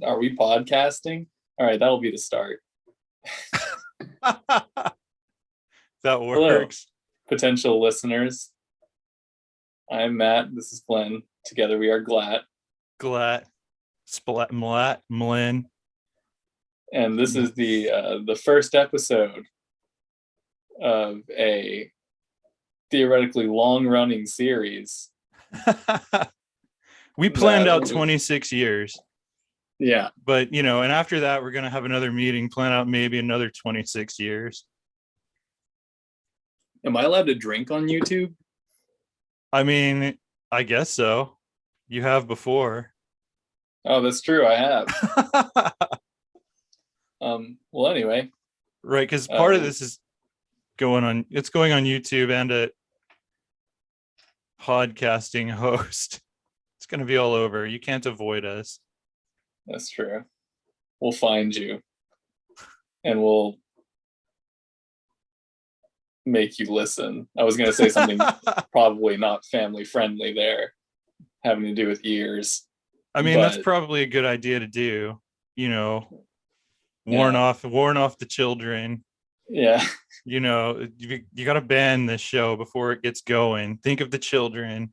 Are we podcasting? All right, that'll be the start. That Hello, works. potential listeners. I'm Matt. This is Glenn. Together we are Glat. Glat. Splat Mlat Mlin. And this is the first episode of a theoretically long-running series. We planned out 26 years. Yeah. But, and after that, we're going to have another meeting, plan out maybe another 26 years. Am I allowed to drink on YouTube? I mean, I guess so. You have before. Oh, that's true. I have. Well, anyway. Right, because part of this is going on YouTube and a podcasting host. It's going to be all over. You can't avoid us. That's true. We'll find you. And we'll make you listen. I was going to say something probably not family friendly there, having to do with ears. I mean, that's probably a good idea to do, warn off the children. Yeah. You got to ban this show before it gets going. Think of the children.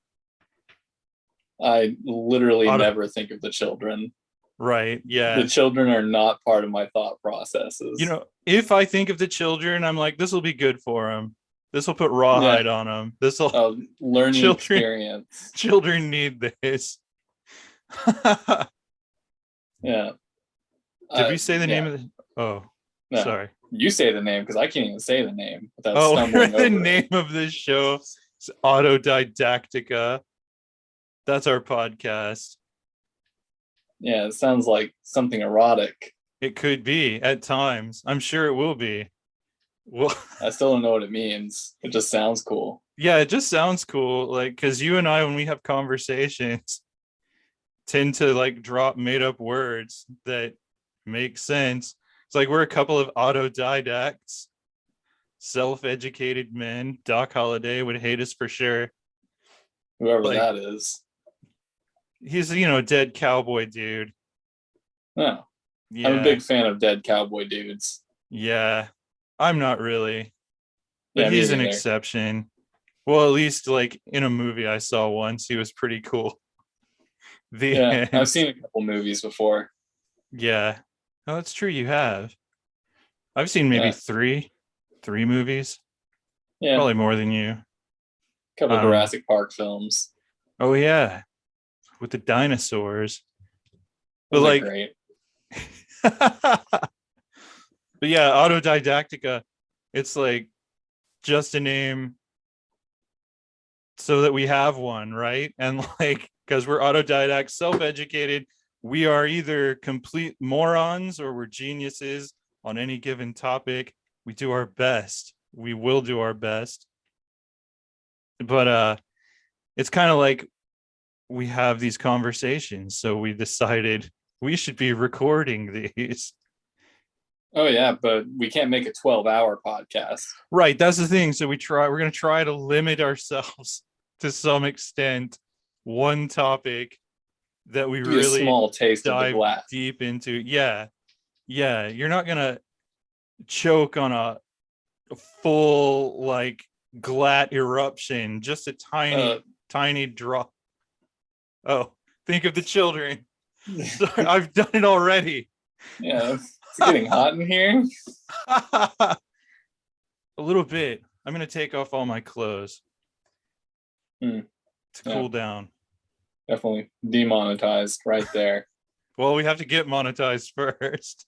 I literally never think of the children. Right. Yeah. The children are not part of my thought processes. If I think of the children, I'm like, this will be good for them. This will put rawhide on them. This will learning experience. Children need this. Yeah. Did we say the name of the? Oh, no. Sorry. You say the name because I can't even say the name without stumbling over the name of this show is Autodidactica. That's our podcast. Yeah, it sounds like something erotic. It could be at times. I'm sure it will be. Well, I still don't know what it means. It just sounds cool. Yeah, it just sounds cool. Like, because you and I, when we have conversations, tend to drop made up words that make sense. It's like we're a couple of autodidacts, self-educated men. Doc Holliday would hate us for sure. Whoever that is. He's a dead cowboy dude. Oh, yeah. I'm a big fan of dead cowboy dudes. Yeah, I'm not really, but he's an exception. Well, at least in a movie I saw once, he was pretty cool. I've seen a couple movies before. Yeah, oh, that's true. You have. I've seen maybe three movies. Yeah, probably more than you. A couple Jurassic Park films. Oh yeah. With the dinosaurs. But great. But yeah, Autodidactica, it's just a name so that we have one, right? And because we're autodidacts, self-educated, we are either complete morons or we're geniuses on any given topic. We do our best. We will do our best. But it's kind of like we have these conversations, so we decided we should be recording these. Oh yeah, but we can't make a 12-hour podcast. Right, that's the thing. So we're going to try to limit ourselves to some extent. One topic that we really a small taste dive of the deep into. Yeah. You're not going to choke on a full glat eruption, just a tiny drop. Oh, think of the children. Sorry, I've done it already. Yeah, it's getting hot in here. A little bit. I'm going to take off all my clothes to cool down. Definitely demonetized right there. Well, we have to get monetized first.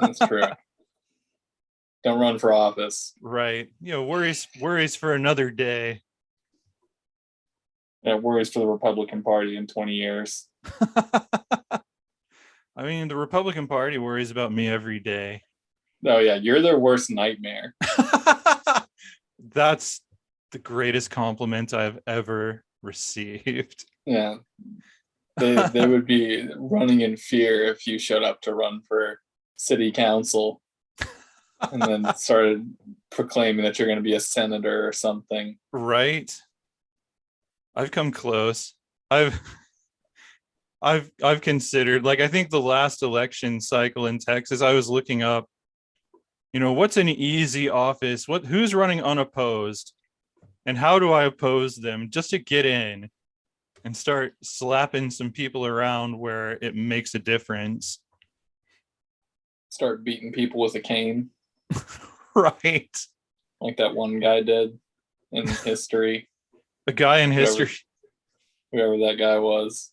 That's true. Don't run for office. Right. Worries for another day. Yeah, worries for the Republican Party in 20 years. I mean, the Republican Party worries about me every day. Oh, yeah. You're their worst nightmare. That's the greatest compliment I've ever received. Yeah. They would be running in fear if you showed up to run for city council and then started proclaiming that you're going to be a senator or something. Right. I've come close. I've I've considered, like, I think the last election cycle in Texas, I was looking up, what's an easy office? Who's running unopposed? And how do I oppose them just to get in and start slapping some people around where it makes a difference? Start beating people with a cane, Right. like that one guy did in history. A guy in Whoever- history. Whoever that guy was,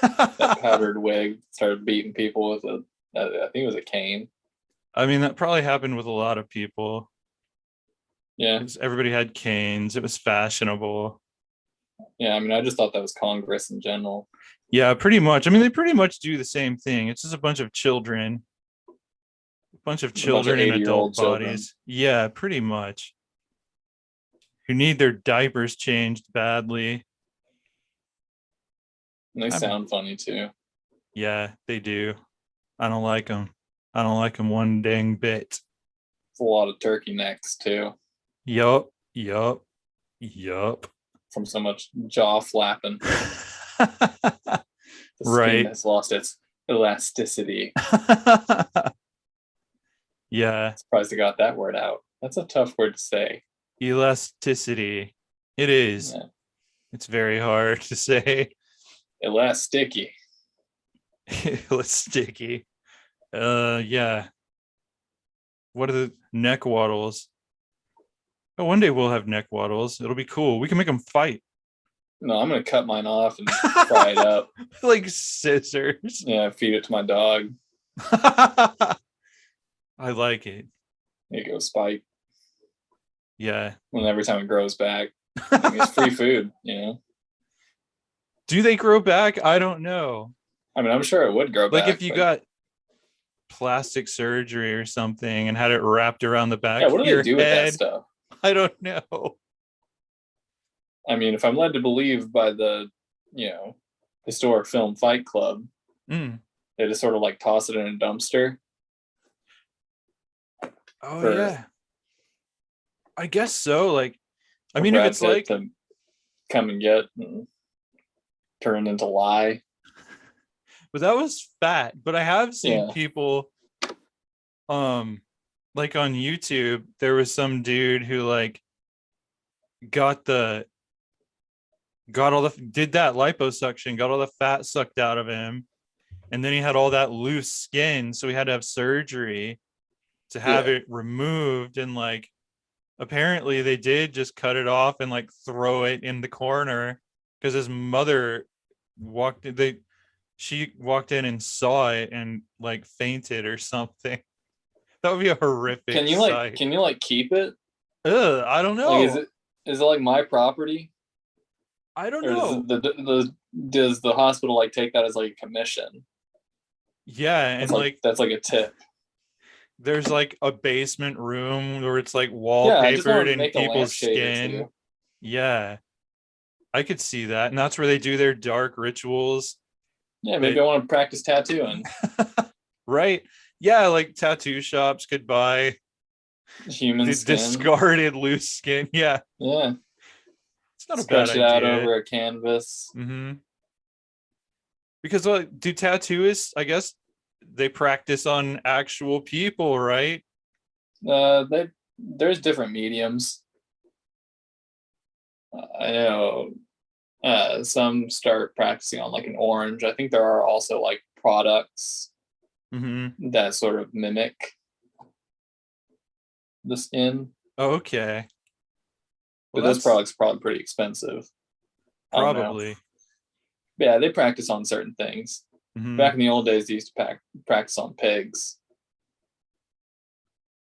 that powdered wig, started beating people with I think it was a cane. I mean, that probably happened with a lot of people. Yeah. 'Cause everybody had canes. It was fashionable. Yeah, I mean, I just thought that was Congress in general. Yeah, pretty much. I mean, they pretty much do the same thing. It's just a bunch of children. A bunch of children in 80-year-old adult children. bodies. Yeah, pretty much. Who need their diapers changed badly. And they sound funny too. Yeah, they do. I don't like them. I don't like them one dang bit. It's a lot of turkey necks too, Yup. from so much jaw flapping. The Right. skin has lost its elasticity. Yeah. Surprised I got that word out. That's a tough word to say. Elasticity. It is. Yeah. It's very hard to say. Elasticky. Elasticky. Yeah. What are the neck waddles? Oh, one day we'll have neck waddles. It'll be cool. We can make them fight. No, I'm gonna cut mine off and fry it up. Like scissors. Yeah, feed it to my dog. I like it. There you go, Spike. Yeah. When every time it grows back, I mean, it's free food, Do they grow back? I don't know. I mean, I'm sure it would grow Like back. if you got plastic surgery or something and had it wrapped around the back what do of your they do with that head, stuff? I don't know. I mean, if I'm led to believe by the, historic film Fight Club, Mm. they just sort of like toss it in a dumpster. Oh For- yeah. I guess so. Like, I for mean, if Brad it's Pitt like, to come and get and turn into lie. but that was fat. But I have seen Yeah. people, like on YouTube, there was some dude who like did that liposuction, got all the fat sucked out of him, and then he had all that loose skin, so he had to have surgery to have it removed. And like, apparently they did just cut it off and like throw it in the corner because his mother she walked in and saw it and like fainted or something. That would be a horrific Can you sight. keep it? Ugh, I don't know. Like, is it like my property? I don't Or know. does the hospital like take that as like a commission? Yeah, and That's like a tip. there's like a basement room where it's like Yeah, I just wanted wallpapered to in make a people's lampshade or skin. two. Yeah, I could see that, and that's where they do their dark rituals. Yeah, maybe I want to practice tattooing. Right? Yeah, like tattoo shops could buy Human the skin. discarded loose skin. Yeah, Yeah. it's not a Stretch bad it out idea. over a canvas. Mm-hmm. Because do tattooists, I guess they practice on actual people, right? There's different mediums. I know some start practicing on like an orange. I think there are also like products Mm-hmm. that sort of mimic the skin. Okay. But those products are probably pretty expensive. Probably. Yeah, they practice on certain things. Mhm. Back in the old days, they used to practice on pigs.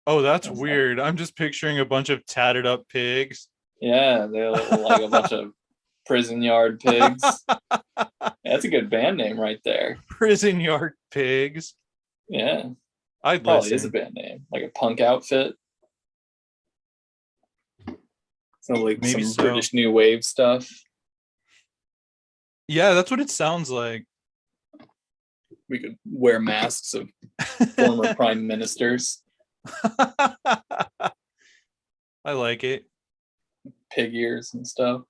Oh, that's weird. I'm just picturing a bunch of tatted up pigs. Yeah, they look like a bunch of prison yard pigs. That's a good band name right there. Prison yard pigs. Yeah, I'd probably listen. is a band name, like a punk outfit. So like Maybe some so. British New Wave stuff. Yeah, that's what it sounds like. We could wear masks of former prime ministers, I like it. pig ears and stuff.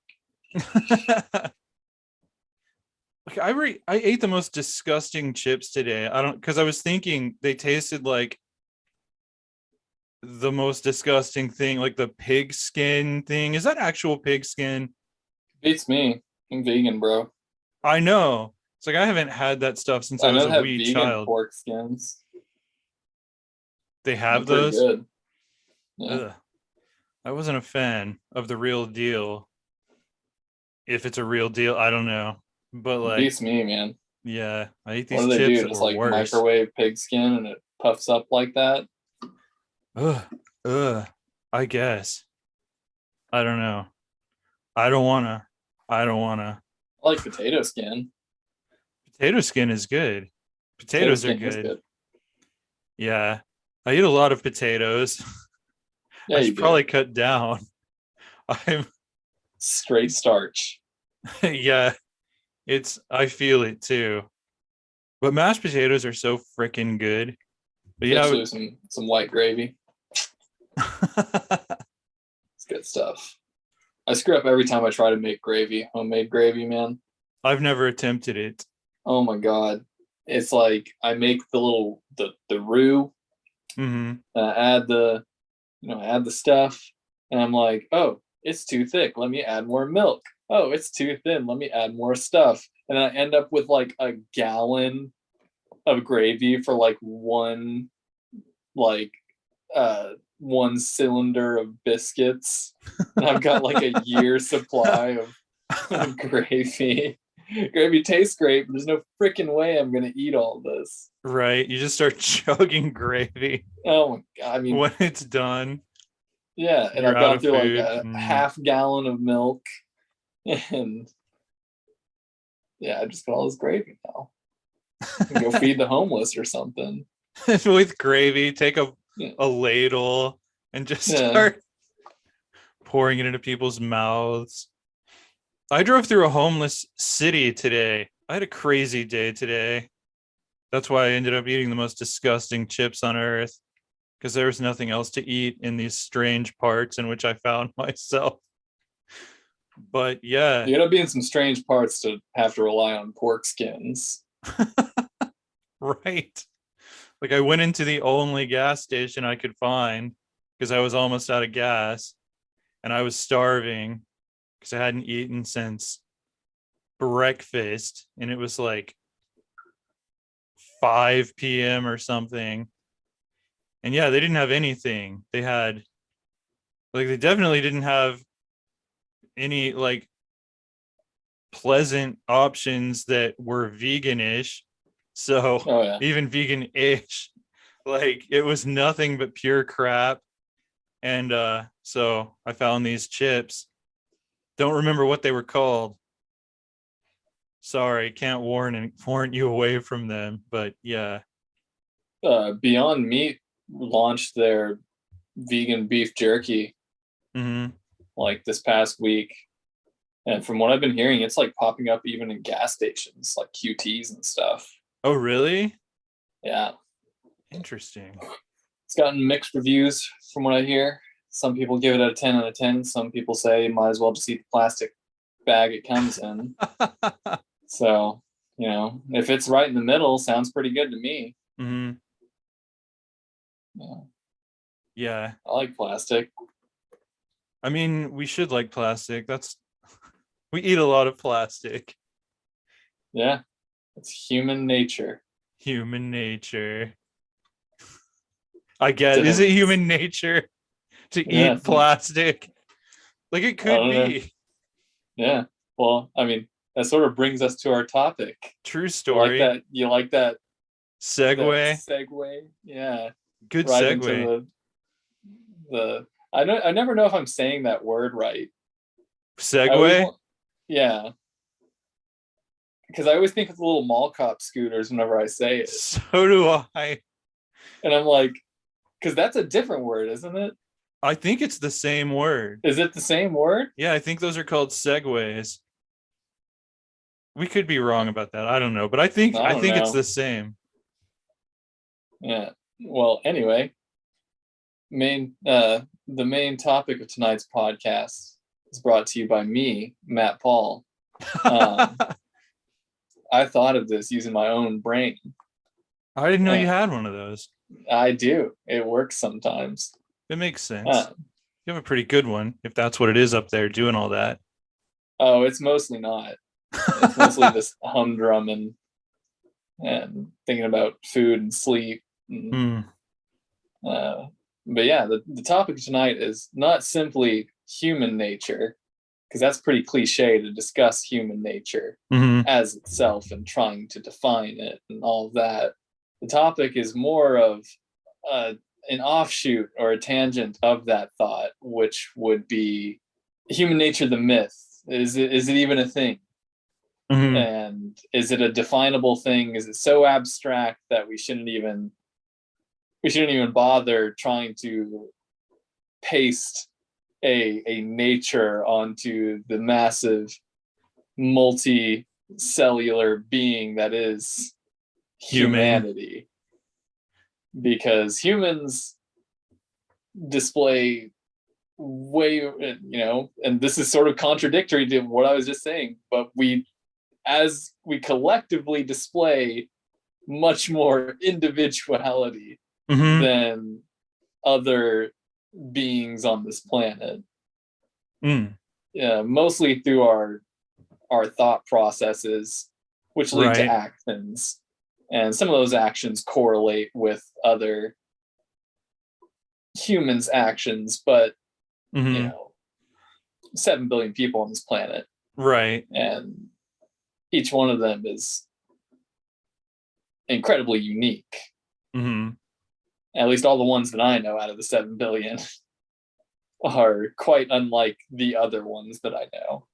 Like I ate the most disgusting chips today. I don't because I was thinking they tasted like the most disgusting thing, like the pig skin thing. Is that actual pig skin? Beats me. I'm vegan, bro. I know. It's like I haven't had that stuff since I I was know a they have wee vegan child. pork skins. They They're have pretty those. good. Yeah. Ugh. I wasn't a fan of the real deal. If it's a real deal, I don't know. But like, Beats me, man. yeah, I ate What these do they chips do? that Just were like worse. microwave pig skin and it puffs up like that? Ugh, ugh. I guess. I don't know. I don't wanna. I don't wanna. I like potato skin. Potato skin is good. Potato Potatoes are skin is good. good. Yeah. I eat a lot of potatoes. Yeah, I you should do. probably cut down. I'm Straight starch. yeah, I feel it too. But mashed potatoes are so freaking good. But yeah, Especially with some white gravy. It's good stuff. I screw up every time I try to make gravy. Homemade gravy, man. I've never attempted it. Oh my god. It's like I make the roux Mm-hmm. and I add add the stuff and I'm like, "Oh, it's too thick. Let me add more milk. Oh, it's too thin. Let me add more stuff." And I end up with like a gallon of gravy for like one cylinder of biscuits. And I've got like a year supply of gravy. Gravy tastes great, but there's no freaking way I'm gonna eat all this. Right. You just start chugging gravy Oh my god! I mean, when it's done. yeah, and You're I've out gone of through like food. a half gallon of milk, and yeah, I just got all this gravy now. I can go feed the homeless or something. With gravy, take Yeah, a ladle and just yeah. start pouring it into people's mouths. I drove through a homeless city today. I had a crazy day today. That's why I ended up eating the most disgusting chips on earth because there was nothing else to eat in these strange parts in which I found myself. But yeah, You gotta be in some strange parts to have to rely on pork skins. right. Like I went into the only gas station I could find because I was almost out of gas and I was starving because I hadn't eaten since breakfast and it was like 5 p.m. or something. And yeah, they didn't have anything. They definitely didn't have any like pleasant options that were veganish. So Oh yeah. even vegan-ish, like it was nothing but pure crap. And so I found these chips. Don't remember what they were called. Sorry, can't warrant you away from them. But yeah. Beyond Meat launched their vegan beef jerky Mm-hmm. like this past week. And from what I've been hearing, it's like popping up even in gas stations, like QTs and stuff. Oh, really? Yeah. Interesting. It's gotten mixed reviews from what I hear. Some people give it a 10 out of 10. Some people say might as well just eat the plastic bag it comes in. So, if it's right in the middle, sounds pretty good to me. Mm-hmm. Yeah. Yeah. I like plastic. I mean, we should like plastic. We eat a lot of plastic. Yeah. It's human nature. Human nature. I guess. Is it human nature to Yeah. eat plastic? Like it I could don't know. be. Yeah. Well, I mean, that sort of brings us to our topic. True story. You like that Segue. segue? Yeah. Good Right segue. into the I never know if I'm saying that word right. Segue. Yeah. Because I always think of the little mall cop scooters whenever I say it. So do I. And I'm like, because that's a different word, isn't it? I think it's the same word. Is it the same word? Yeah, I think those are called segues. We could be wrong about that. I don't know, but I think it's the same. Yeah. Well, anyway, the main topic of tonight's podcast is brought to you by me, Matt Paul. I thought of this using my own brain. I didn't know you And had one of those. I do. It works sometimes. It makes sense. Uh, You have a pretty good one if that's what it is up there doing all that. oh, it's mostly not. It's mostly this humdrum and thinking about food and sleep. And, Hmm. but yeah, the topic tonight is not simply human nature, because that's pretty cliche to discuss human nature Hmm. as itself and trying to define it and all of that. The topic is more of uh, an offshoot or a tangent of that thought, which would be human nature, the myth. Is it even a thing? Hmm. And is it a definable thing? Is it so abstract that we shouldn't even bother trying to paste a nature onto the massive multi-cellular being that is Human. humanity? Because humans display way, and this is sort of contradictory to what I was just saying, but as we collectively display much more individuality Hmm. than other beings on this planet. Mm. Yeah, mostly through our thought processes, which lead to Right. actions, and some of those actions correlate with other humans' actions. But you Hmm. know, 7 billion people on this planet, Right. and each one of them is incredibly unique. Hmm. At least all the ones that I know out of the 7 billion are quite unlike the other ones that I know.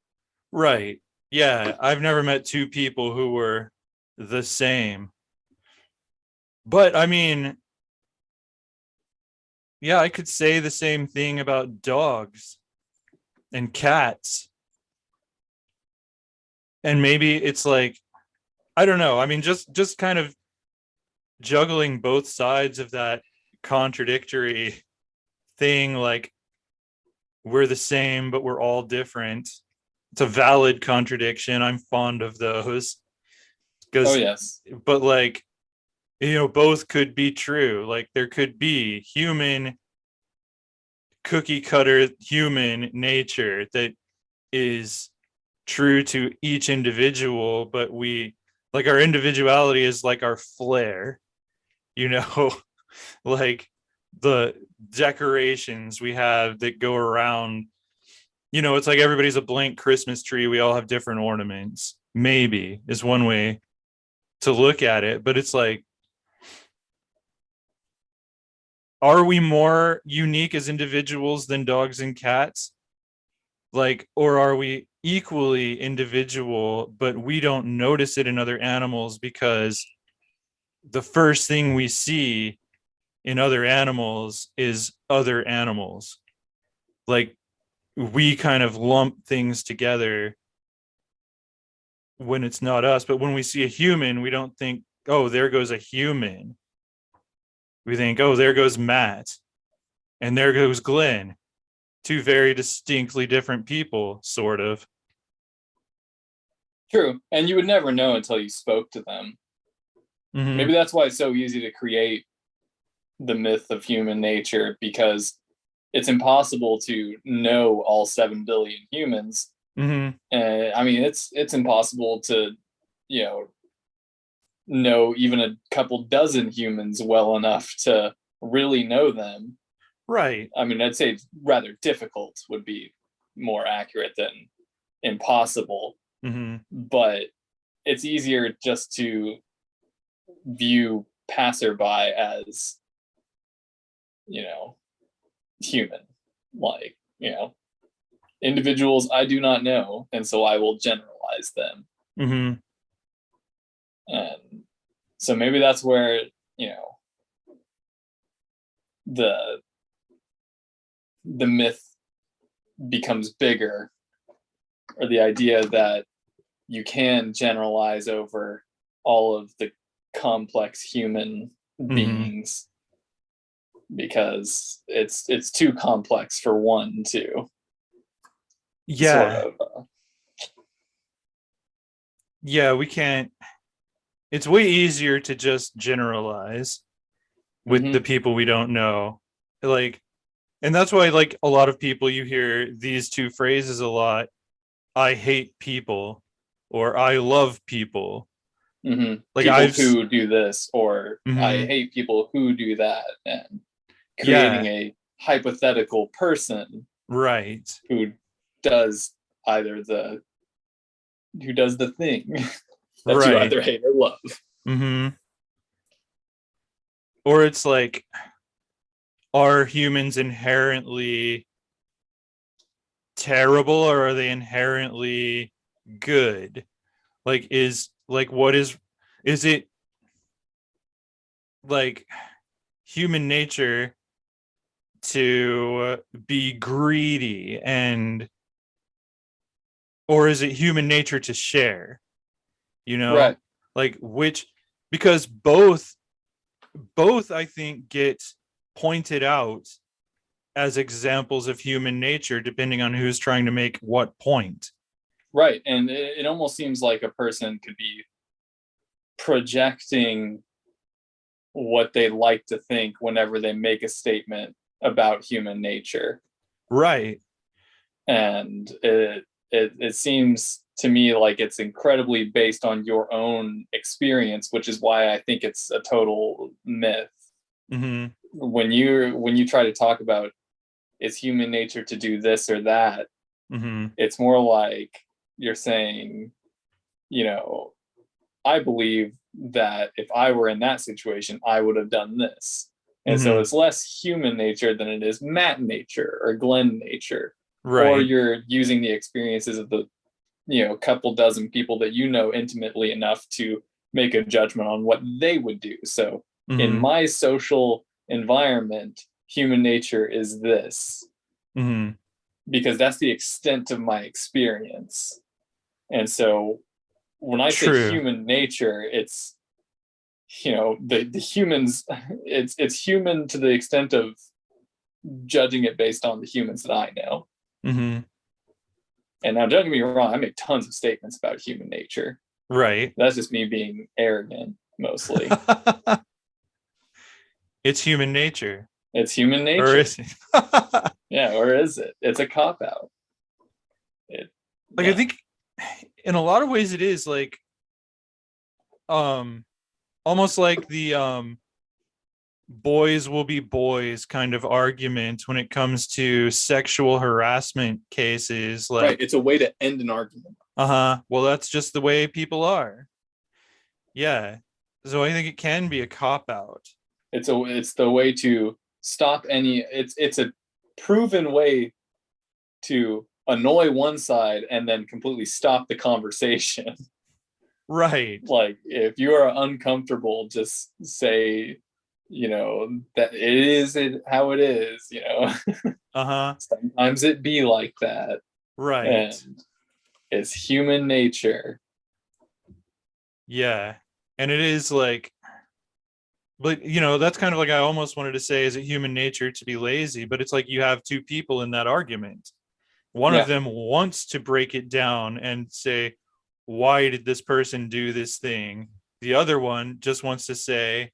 Right. Yeah. I've never met two people who were the same. But I mean, yeah, I could say the same thing about dogs and cats. And maybe it's like, I don't know. I mean, just kind of juggling both sides of that contradictory thing, like we're the same, but we're all different. It's a valid contradiction. I'm fond of those Oh because, yes. but like, both could be true. Like there could be human, cookie cutter human nature that is true to each individual, but like our individuality is like our flair, you know, like the decorations we have that go around. It's like everybody's a blank Christmas tree. We all have different ornaments, maybe is one way to look at it. But it's like, are we more unique as individuals than dogs and cats? Like, or are we equally individual, but we don't notice it in other animals because the first thing we see in other animals is other animals. Like we kind of lump things together when it's not us, but when we see a human, we don't think, oh, there goes a human. We think, oh, there goes Matt and there goes Glenn, two very distinctly different people, sort of. True. And you would never know until you spoke to them. Mm-hmm. Maybe that's why it's so easy to create the myth of human nature, because it's impossible to know all 7 billion humans. Mm-hmm. I mean, it's impossible to, you know even a couple dozen humans well enough to really know them. Right. I mean, I'd say rather difficult would be more accurate than impossible, Mm-hmm. but it's easier just to view passerby as, you know, human, like, individuals I do not know, and so I will generalize them. Mm-hmm. And so maybe that's where, you know, the the myth becomes bigger, or the idea that you can generalize over all of the complex human Mm-hmm. beings, because it's too complex for one to sort Yeah. of yeah, we can't. It's way easier to just generalize with the Hmm. people we don't know. Like, and that's why, like, a lot of people, you hear these two phrases a lot: I hate people, or I love people. Hmm. Like, People who do this, or I mhm, hate people who do that, and creating yeah, a hypothetical person right, who does either the who does the thing that you right. either hate or love. Hmm. Or it's like, are humans inherently terrible, or are they inherently good? Like, what is it like human nature to be greedy, and or is it human nature to share, you know? Right. Like, which, because both I think get pointed out as examples of human nature depending on who's trying to make what point. Right. And it almost seems like a person could be projecting what they like to think whenever they make a statement about human nature. Right. And it seems to me like it's incredibly based on your own experience, which is why I think it's a total myth. Hmm. When you try to talk about is human nature to do this or that, Hmm. it's more like you're saying, you know, I believe that if I were in that situation, I would have done this. And so Hmm. it's less human nature than it is Matt nature or Glenn nature. Or Right. you're using the experiences of the, couple dozen people that you know intimately enough to make a judgment on what they would do. So in Hmm. my social environment, human nature is this, Hmm. because that's the extent of my experience. And so when I say True. human nature, it's the humans, it's human to the extent of judging it based on the humans that I know. Hmm. And now don't get me wrong, I make tons of statements about human nature. Right. That's just me being arrogant mostly. It's human nature. It's human Or nature. is it? Yeah, or is it? It's a cop out. It Like, I yeah. think in a lot of ways it is like, um almost like the boys will be boys kind of argument when it comes to sexual harassment cases. Right. Like, It's a way to end an argument. uh-huh, well, that's just the way people are. Yeah. So I think it can be a cop out. It's the way to stop any it's a proven way to annoy one side and then completely stop the conversation. Right. Like if you are uncomfortable, just say, that it is how it is. Uh-huh. Sometimes it be like that. Right. And it's human nature. Yeah. And it is like, but that's kind of like, I almost wanted to say, is it human nature to be lazy? But it's like you have two people in that argument. One of Yeah. them wants to break it down and say, why did this person do this thing? The other one just wants to say,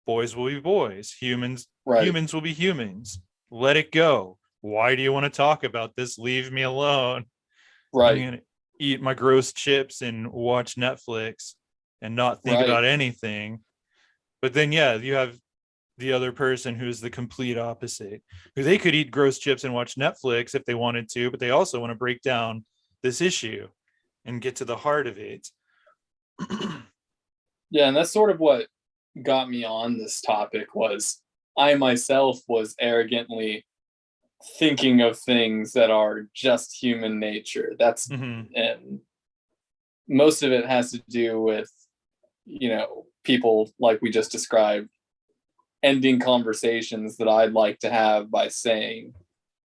boys will be boys, Right. humans will be humans. Let it go. Why do you want to talk about this? Leave me alone. I'm Right. gonna eat my gross chips and watch Netflix and not think Right. about anything. But then, yeah, you have the other person who's the complete opposite, who they could eat gross chips and watch Netflix if they wanted to, but they also want to break down this issue and get to the heart of it. Yeah, and that's sort of what got me on this topic was I myself was arrogantly thinking of things that are just human nature. That's Hmm. and most of it has to do with, people like we just described ending conversations that I'd like to have by saying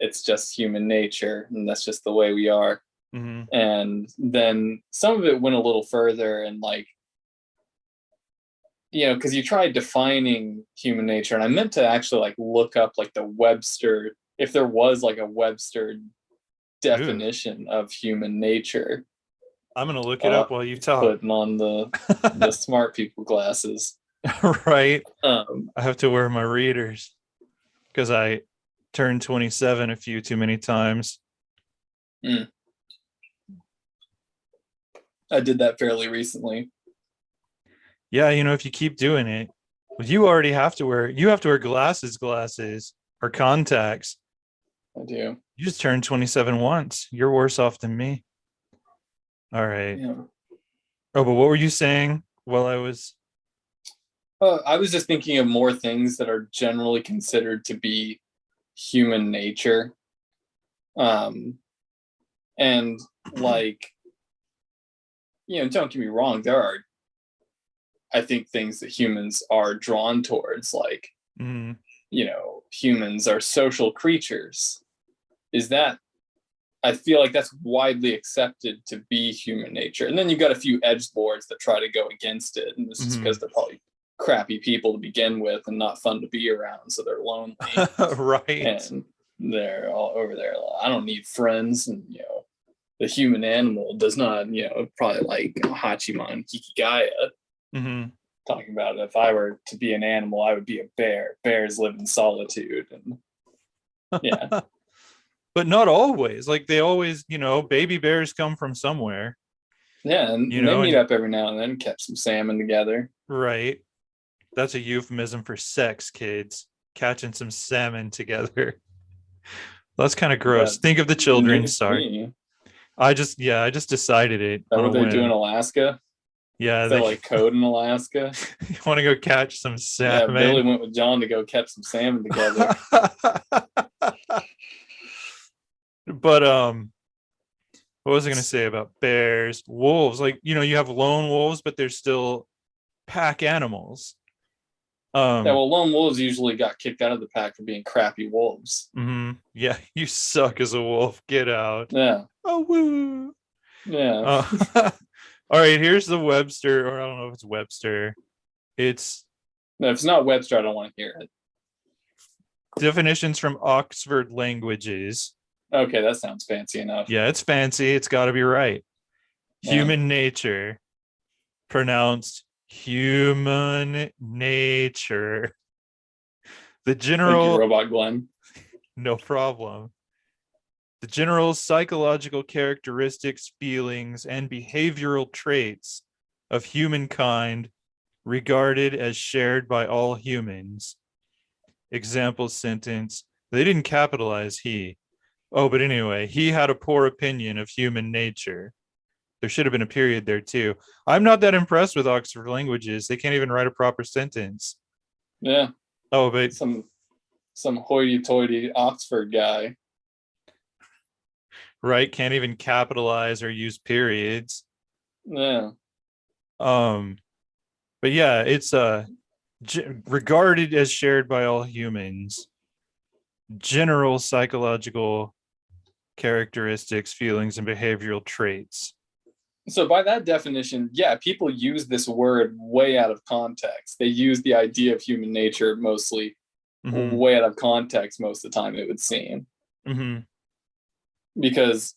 it's just human nature and that's just the way we are. Hmm. And then some of it went a little further and like, because you tried defining human nature, and I meant to actually like look up like the Webster, if there was like a Webster Ooh. definition of human nature. I'm gonna look it up while you talk. Putting on the smart people glasses. Right. Um, I have to wear my readers because I turned 27 a few too many times. I did that fairly recently. Yeah, if you keep doing it, well, you have to wear glasses or contacts. I do. You just turned 27 once. You're worse off than me. All right. Yeah. Oh, but what were you saying while I was? I was just thinking of more things that are generally considered to be human nature. And like, don't get me wrong, there are, I think, things that humans are drawn towards, like, Mm, humans are social creatures. Is that, I feel like that's widely accepted to be human nature. And then you've got a few edgelords that try to go against it. And this is because they're probably crappy people to begin with and not fun to be around. So they're lonely. right. And they're all over there. I don't need friends. And, the human animal does not, probably like Hachiman Kikigaya. Talking about if I were to be an animal, I would be a bear. Bears live in solitude. And yeah. But not always. Like they always, baby bears come from somewhere. Yeah, and they meet up every now and then, catch some salmon together. Right. That's a euphemism for sex, kids. Catching some salmon together. That's kind of gross. Think of the children. Sorry. I just decided it. That what they do in Alaska? Yeah, they like code in Alaska. You want to go catch some salmon? Yeah, Billy went with John to go catch some salmon together. But what was I going to say about bears, wolves? Like, you have lone wolves, but they're still pack animals. Yeah, well, lone wolves usually got kicked out of the pack for being crappy wolves. Yeah, you suck as a wolf. Get out. Yeah. Oh, woo. Yeah. All right, here's the Webster, or I don't know if it's Webster. No, if it's not Webster, I don't want to hear it. Definitions from Oxford Languages. Okay, that sounds fancy enough. Yeah, it's fancy. It's got to be right. Yeah. Human nature, pronounced human nature. The general. Thank you, Robot Glenn. No problem. The general psychological characteristics, feelings, and behavioral traits of humankind regarded as shared by all humans. Example sentence. They didn't capitalize he. Oh, but anyway, he had a poor opinion of human nature. There should have been a period there too. I'm not that impressed with Oxford Languages. They can't even write a proper sentence. Yeah. Oh, but some hoity-toity Oxford guy. Right, can't even capitalize or use periods. Yeah. But yeah, it's regarded as shared by all humans. General psychological characteristics, feelings, and behavioral traits. So by that definition, yeah, people use this word way out of context. They use the idea of human nature mostly way out of context most of the time, it would seem. Because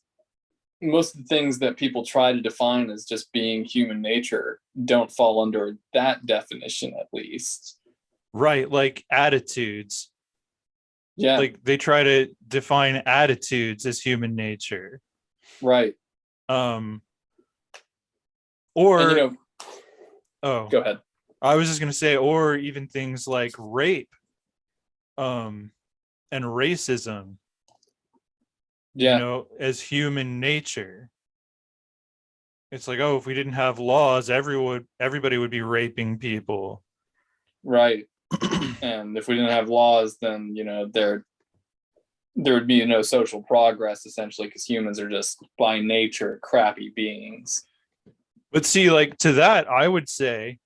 most of the things that people try to define as just being human nature don't fall under that definition, at least. Right, like attitudes. Yeah. Like they try to define attitudes as human nature. Right. Or and, go ahead. I was just gonna say, or even things like rape, and racism. Yeah. As human nature. It's like, oh, if we didn't have laws, everybody would be raping people. Right. And if we didn't have laws, then there would be no social progress, essentially, because humans are just by nature crappy beings. But see, like, to that, I would say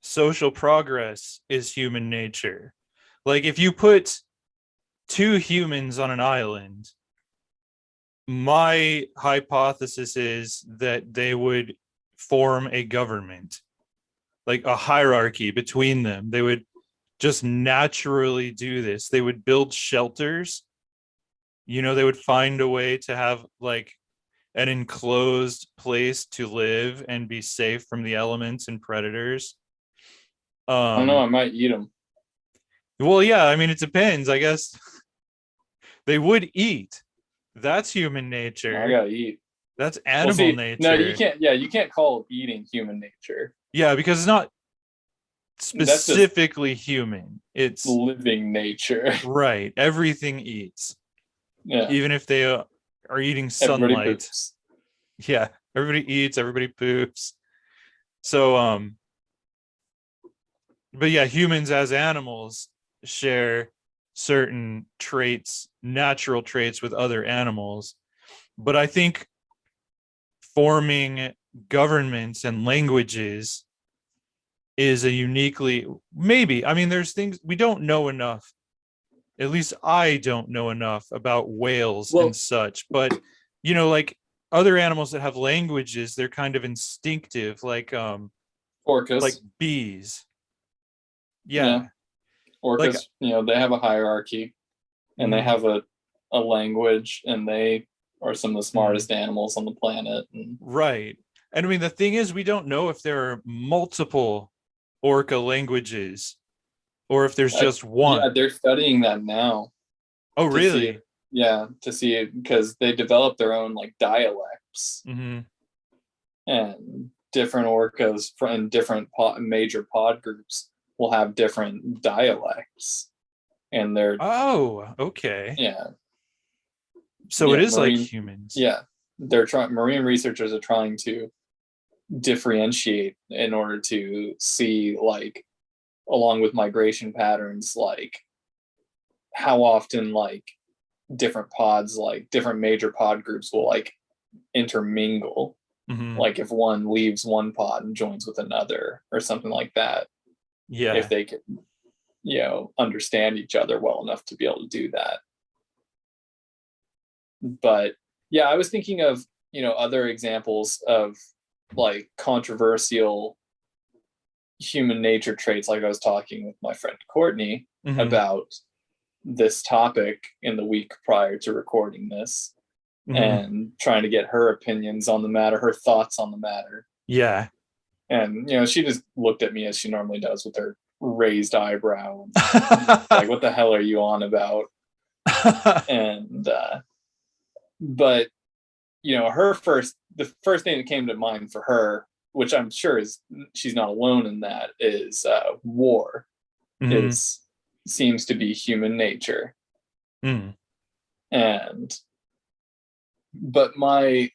social progress is human nature. Like, if you put two humans on an island, my hypothesis is that they would form a government, like a hierarchy between them. They would just naturally do this. They would build shelters. They would find a way to have like an enclosed place to live and be safe from the elements and predators. I don't know. I might eat them. Well, yeah, I mean, it depends. I guess they would eat. That's human nature. I gotta eat. That's Well, animal see, nature. no, you can't. Yeah, you can't call eating human nature. Yeah, because it's not That's just specifically human. It's living nature. right. Everything eats, Yeah, even if they are eating everybody sunlight. poops. Yeah, everybody eats, everybody poops. So, but yeah, humans as animals share certain traits, natural traits with other animals. But I think forming governments and languages is a uniquely, maybe, I mean, there's things we don't know enough. At least I don't know enough about whales and Well, such, but like other animals that have languages, they're kind of instinctive, like orcas. bees. Yeah, Yeah. Like orcas. They have a hierarchy, and they mhm, have a language, and they are some of the mhm, smartest animals on the planet. And right. And I mean, the thing is, we don't know if there are multiple orca languages or if there's just yeah, one. they're studying that now Oh, to see if, really? yeah, to see it because they develop their own like dialects, Hmm. and different orcas from different major pod groups will have different dialects, and they're, Oh, okay. yeah, So it yeah, is like marine, humans. yeah, they're trying, marine researchers are trying to differentiate in order to see, like, along with migration patterns, like how often, like, different pods, like different major pod groups will like intermingle, Hmm. like if one leaves one pod and joins with another or something like that, if Yeah. they could understand each other well enough to be able to do that. But yeah, I was thinking of other examples of like controversial human nature traits, like I was talking with my friend Courtney Hmm. about this topic in the week prior to recording this, Hmm. and trying to get her opinions on the matter, her thoughts on the matter. Yeah. And she just looked at me as she normally does with her raised eyebrow, like, what the hell are you on about? And but the first thing that came to mind for her, which I'm sure is she's not alone in that, is war Hmm. is seems to be human nature. Mm. And but my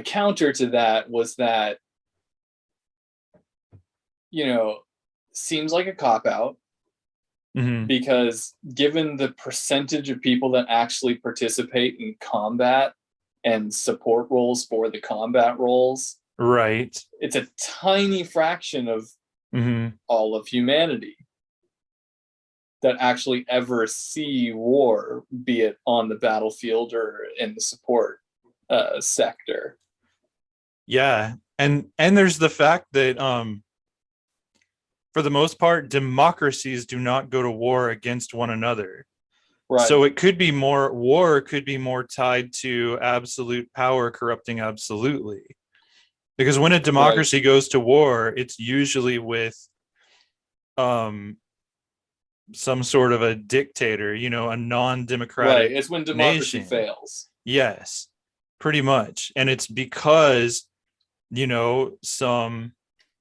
counter to that was that, you know seems like a cop out, Hmm. because given the percentage of people that actually participate in combat and support roles for the combat roles, Right. it's a tiny fraction of Hmm. all of humanity that actually ever see war, be it on the battlefield or in the support sector. Yeah. And there's the fact that for the most part, democracies do not go to war against one another. Right, So it could be more war could be more tied to absolute power corrupting absolutely. Because when a right, democracy goes to war, it's usually with um some sort of a dictator, a right. non-democratic It's when democracy nation. fails. Yes, pretty much. And it's because, some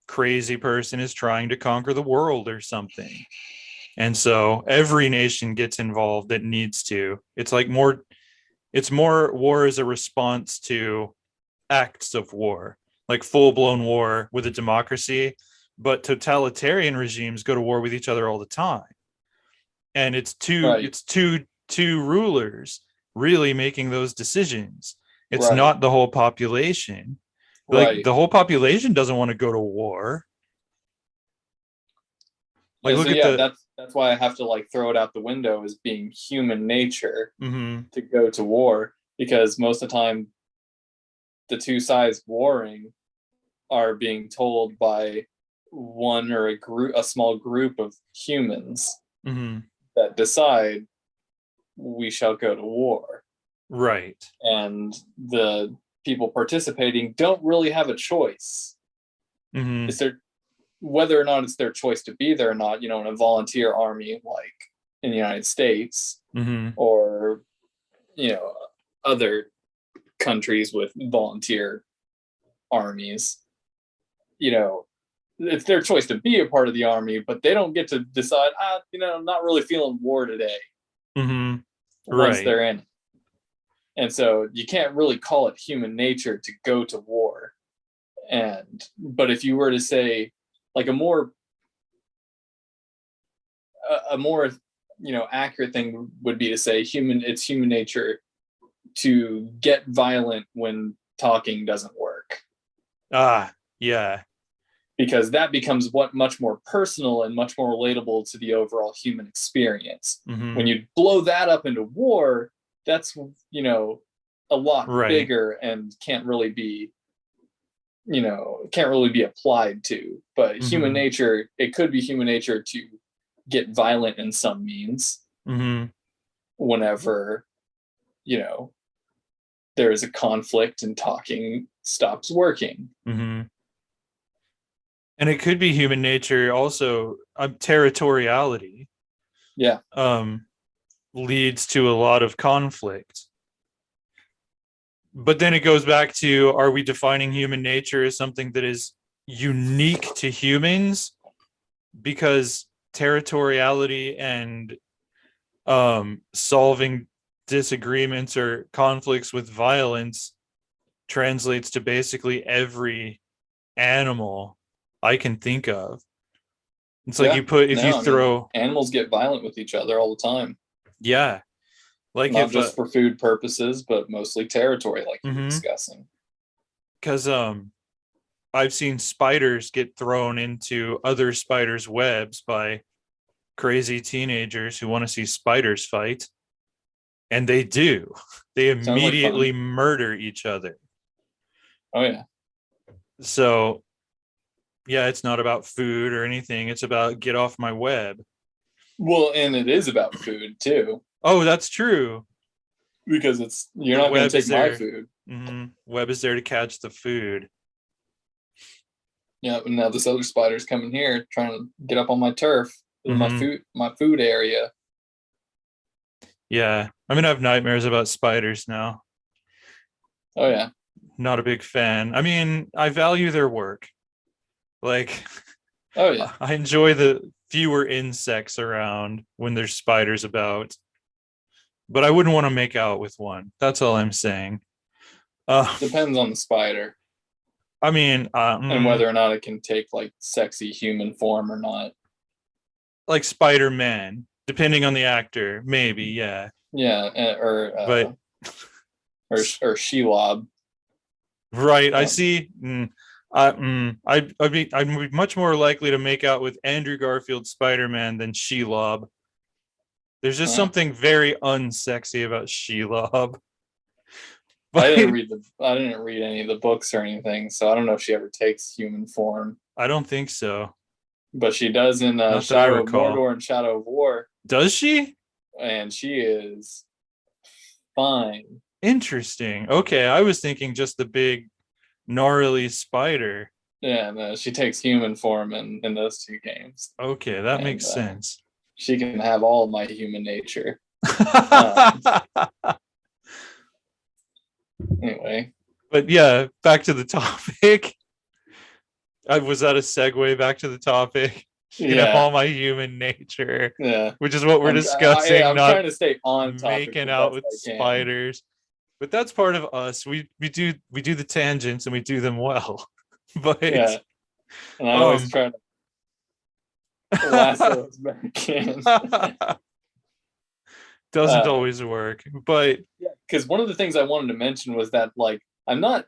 crazy person is trying to conquer the world or something. And so every nation gets involved that needs to. It's more war as a response to acts of war, like full-blown war with a democracy, but totalitarian regimes go to war with each other all the time. And Right, it's two rulers really making those decisions. It's right, not the whole population. Like right. the whole population doesn't want to go to war. Like Yeah, so look at yeah, the that's why I have to like throw it out the window as being human nature mhm, to go to war, because most of the time the two sides warring are being told by one or a small group of humans mhm. that decide we shall go to war. Right. and the people participating don't really have a choice. Mm-hmm. It's their whether or not it's their choice to be there or not, in a volunteer army like in the United States, Mm-hmm. or other countries with volunteer armies. It's their choice to be a part of the army, but they don't get to decide, I'm not really feeling war today Mm-hmm. once Right. they're in. And so you can't really call it human nature to go to war. But if you were to say, like, a more accurate thing would be to say it's human nature to get violent when talking doesn't work, Yeah. because that becomes much more personal and much more relatable to the overall human experience. Mm-hmm. When you blow that up into war, that's a lot Right. bigger and can't really be applied to. But human Mm-hmm. nature, it could be human nature to get violent in some means Mm-hmm. whenever there is a conflict and talking stops working. Mm-hmm. And it could be human nature also. Territoriality Yeah. Leads to a lot of conflict. But then it goes back to, are we defining human nature as something that is unique to humans? Because territoriality and solving disagreements or conflicts with violence translates to basically every animal I can think of. It's like if you throw, animals get violent with each other all the time. yeah, like not just for food purposes, but mostly territory, like you were discussing. Because I've seen spiders get thrown into other spiders' webs by crazy teenagers who want to see spiders fight. And they do. They immediately murder each other. Oh, yeah. So, yeah, it's not about food or anything. It's about get off my web. Well, and it is about food, too. Oh, that's true. Because you're not going to take my food. Mm-hmm. Web is there to catch the food. Yeah, and now this other spider's coming here trying to get up on my turf, my food area. Yeah, I'm gonna have nightmares about spiders now. Oh, yeah. Not a big fan. I mean, I value their work. Like, oh, yeah. I enjoy the fewer insects around when there's spiders about. But I wouldn't want to make out with one. That's all I'm saying. Depends on the spider. I mean, and whether or not it can take like sexy human form or not. Like Spider-Man, depending on the actor, maybe, yeah. Yeah, or Shelob. Right, I see. I'd be much more likely to make out with Andrew Garfield's Spider-Man than Shelob. There's just something very unsexy about Shelob. I didn't read any of the books or anything, so I don't know if she ever takes human form. I don't think so. But she does in Shadow of Mordor and Shadow of War. Does she? And she is fine. Interesting. Okay, I was thinking just the big gnarly spider. Yeah, no, she takes human form in those two games. Okay, that makes sense. She can have all of my human nature. Anyway. But yeah, back to the topic. Was that a segue back to the topic? All my human nature. Yeah. Which is what we're discussing. I'm trying to stay on topic. Making out with spiders. But that's part of us. We do the tangents and we do them well. But yeah. And I always try to lasso us back in. Doesn't always work. But yeah, because one of the things I wanted to mention was that, like, I'm not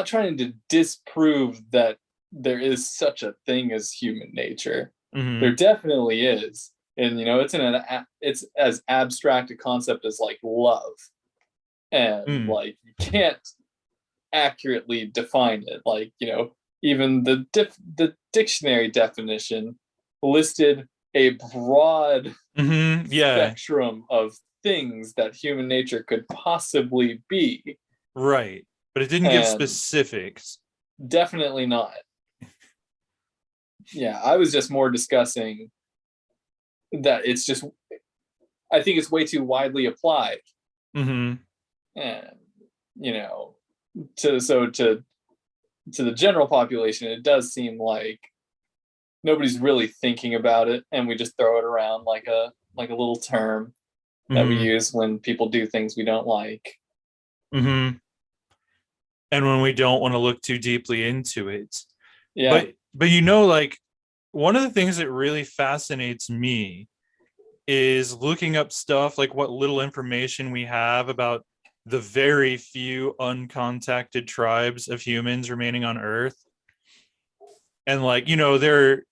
trying to disprove that there is such a thing as human nature. Mm-hmm. There definitely is. And it's as abstract a concept as like love. And like you can't accurately define it. Like, even the dictionary definition listed a broad spectrum of things that human nature could possibly be. Right. But it didn't give And specifics. definitely not. Yeah, I was just more discussing that it's just, I think it's way too widely applied. Mm-hmm. And, you know, to the general population, it does seem like nobody's really thinking about it, and we just throw it around like a little term that we Mm-hmm. use when people do things we don't like. Mm-hmm. And when we don't want to look too deeply into it. Yeah. But you know, like one of the things that really fascinates me is looking up stuff like what little information we have about the very few uncontacted tribes of humans remaining on Earth. And like, you know, there's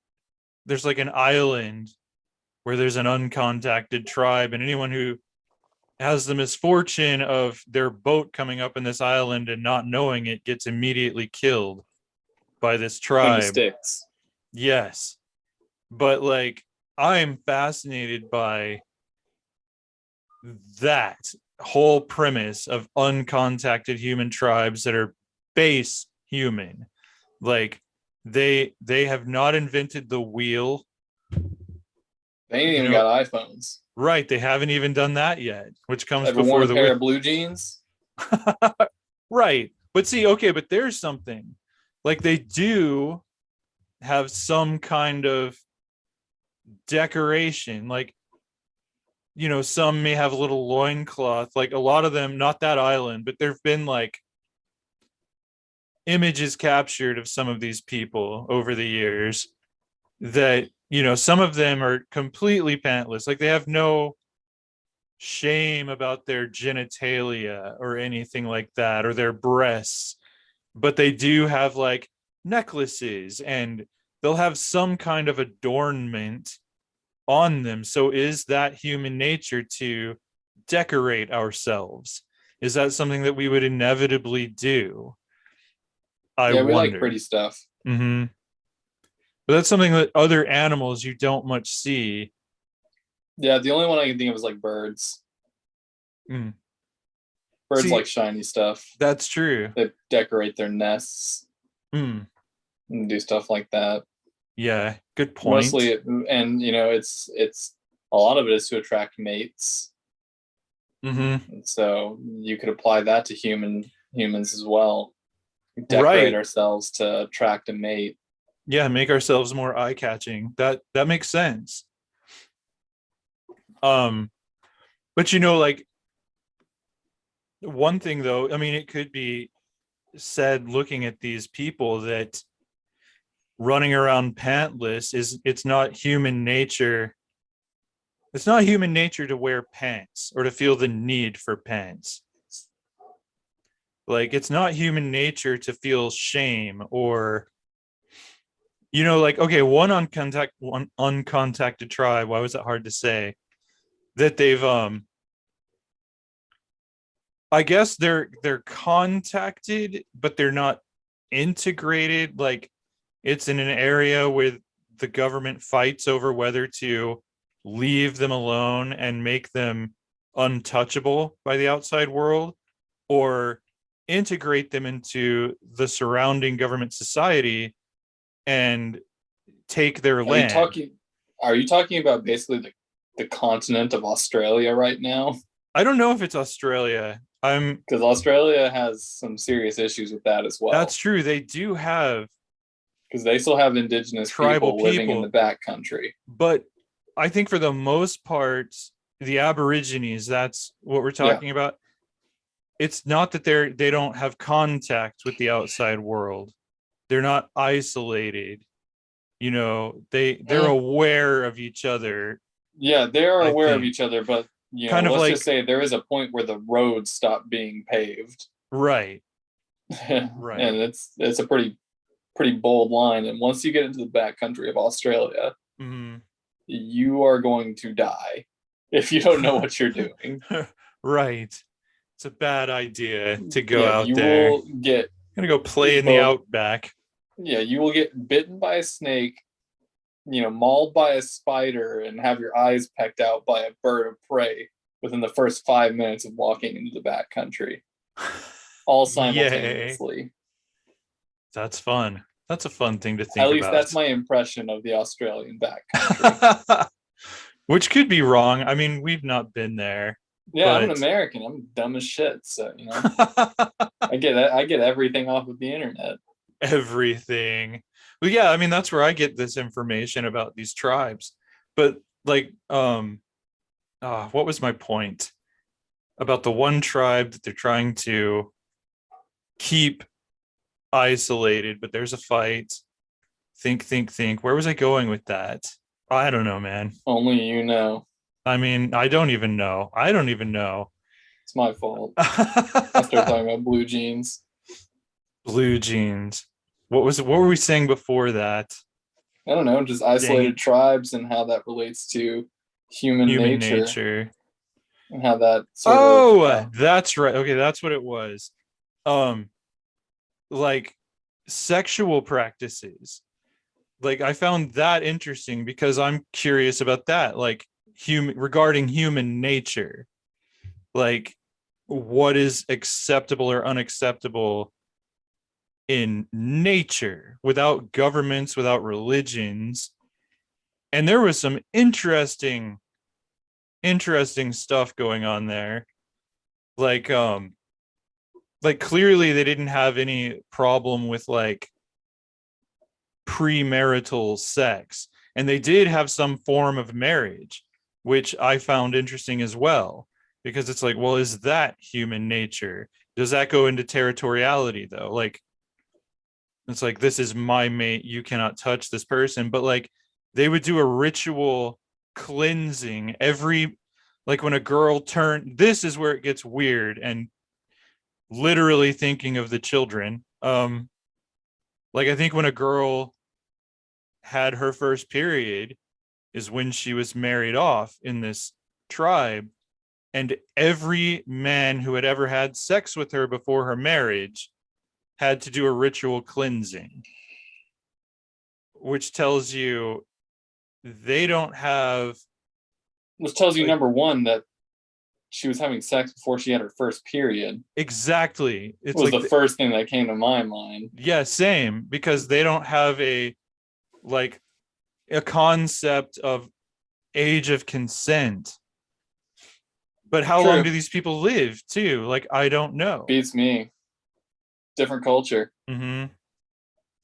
like an island where there's an uncontacted tribe, and anyone who has the misfortune of their boat coming up in this island and not knowing it gets immediately killed by this In the tribe. sticks. Yes. But like, I'm fascinated by that whole premise of uncontacted human tribes that are base human. Like they have not invented the wheel. They ain't You even know, got iPhones. right, they haven't even done that yet, which comes Ever worn before a the pair wheel. of blue jeans? Right. But see, okay, but there's something. Like they do have some kind of decoration. Like, you know, some may have a little loincloth. Like a lot of them, not that island, but there've been like images captured of some of these people over the years that, you know, some of them are completely pantless. Like they have no shame about their genitalia or anything like that, or their breasts, but they do have like necklaces and they'll have some kind of adornment on them. So is that human nature to decorate ourselves? Is that something that we would inevitably do? I Yeah, we like wonder. pretty stuff. Mm-hmm. But that's something that other animals you don't much see. Yeah, the only one I can think of is like birds. Mm. Birds See, like shiny stuff. that's true. They decorate their nests Mm. and do stuff like that. Yeah, good point. Mostly, and you know, it's a lot of it is to attract mates. Mm-hmm. And so you could apply that to humans as well. We decorate Right. ourselves to attract a mate. Yeah, make ourselves more eye-catching. That makes sense. Um, but you know, like one thing though, I mean, it could be said looking at these people that running around pantless is it's not human nature. It's not human nature to wear pants or to feel the need for pants. Like it's not human nature to feel shame or, you know, like okay, one uncontacted tribe. Why was that hard to say? That they've I guess they're contacted, but they're not integrated. Like it's in an area where the government fights over whether to leave them alone and make them untouchable by the outside world or integrate them into the surrounding government society and take their Are you land. talking? Are you talking about basically the continent of Australia right now? I don't know if it's Australia. I'm Because Australia has some serious issues with that as That's well. true. They do have Because they still have indigenous tribal people living in the people, back country. but I think for the most part, the Aborigines, that's what we're Yeah. talking about. It's not that they don't have contact with the outside world. They're not isolated. You know, they're Mm. aware of each other, Yeah, they are I aware of think. each other, but you know, Kind of let's just like say there is a point where the roads stop being paved. right, And right. it's a pretty bold line. And once you get into the back country of Australia, Mm-hmm. you are going to die if you don't know what you're doing. Right. It's a bad idea to go Yeah, out you there. will get I'm gonna go play in the both. outback. Yeah, you will get bitten by a snake, you know, mauled by a spider, and have your eyes pecked out by a bird of prey within the first 5 minutes of walking into the backcountry, all Yay. simultaneously. That's fun. That's a fun thing to At think least about. that's my impression of the Australian backcountry. Which could be wrong. I mean, we've not been there. Yeah, I'm an But American. I'm dumb as shit. So, I get everything off of the internet. everything. Well, yeah, I mean, that's where I get this information about these tribes. But like, what was my point about the one tribe that they're trying to keep isolated, but there's a fight. Think. Where was I going with that? I don't know, man. Only you know. I mean, I don't even know. It's my fault. I started talking about blue jeans. Blue jeans. What were we saying before that? I don't know, just isolated tribes and how that relates to human nature. And how that that's right. Okay, that's what it was. Like sexual practices. Like I found that interesting because I'm curious about that. Like regarding human nature. Like what is acceptable or unacceptable in nature without governments, without religions. And there was some interesting stuff going on there. Like clearly they didn't have any problem with like premarital sex, and they did have some form of marriage, which I found interesting as well, because it's like, well, is that human nature? Does that go into territoriality though? Like it's like, this is my mate, you cannot touch this person. But like they would do a ritual cleansing every, like when a girl turned, this is where it gets weird and literally thinking of the children. Like I think when a girl had her first period is when she was married off in this tribe, and every man who had ever had sex with her before her marriage had to do a ritual cleansing, which tells you they don't have, which tells you like, number one that she was having sex before she had her first period. Exactly. It was like the first thing that came to my mind. Yeah, same, because they don't have a concept of age of consent. But how long do these people live too? Like, I don't know. Beats me. Different culture. Mm-hmm.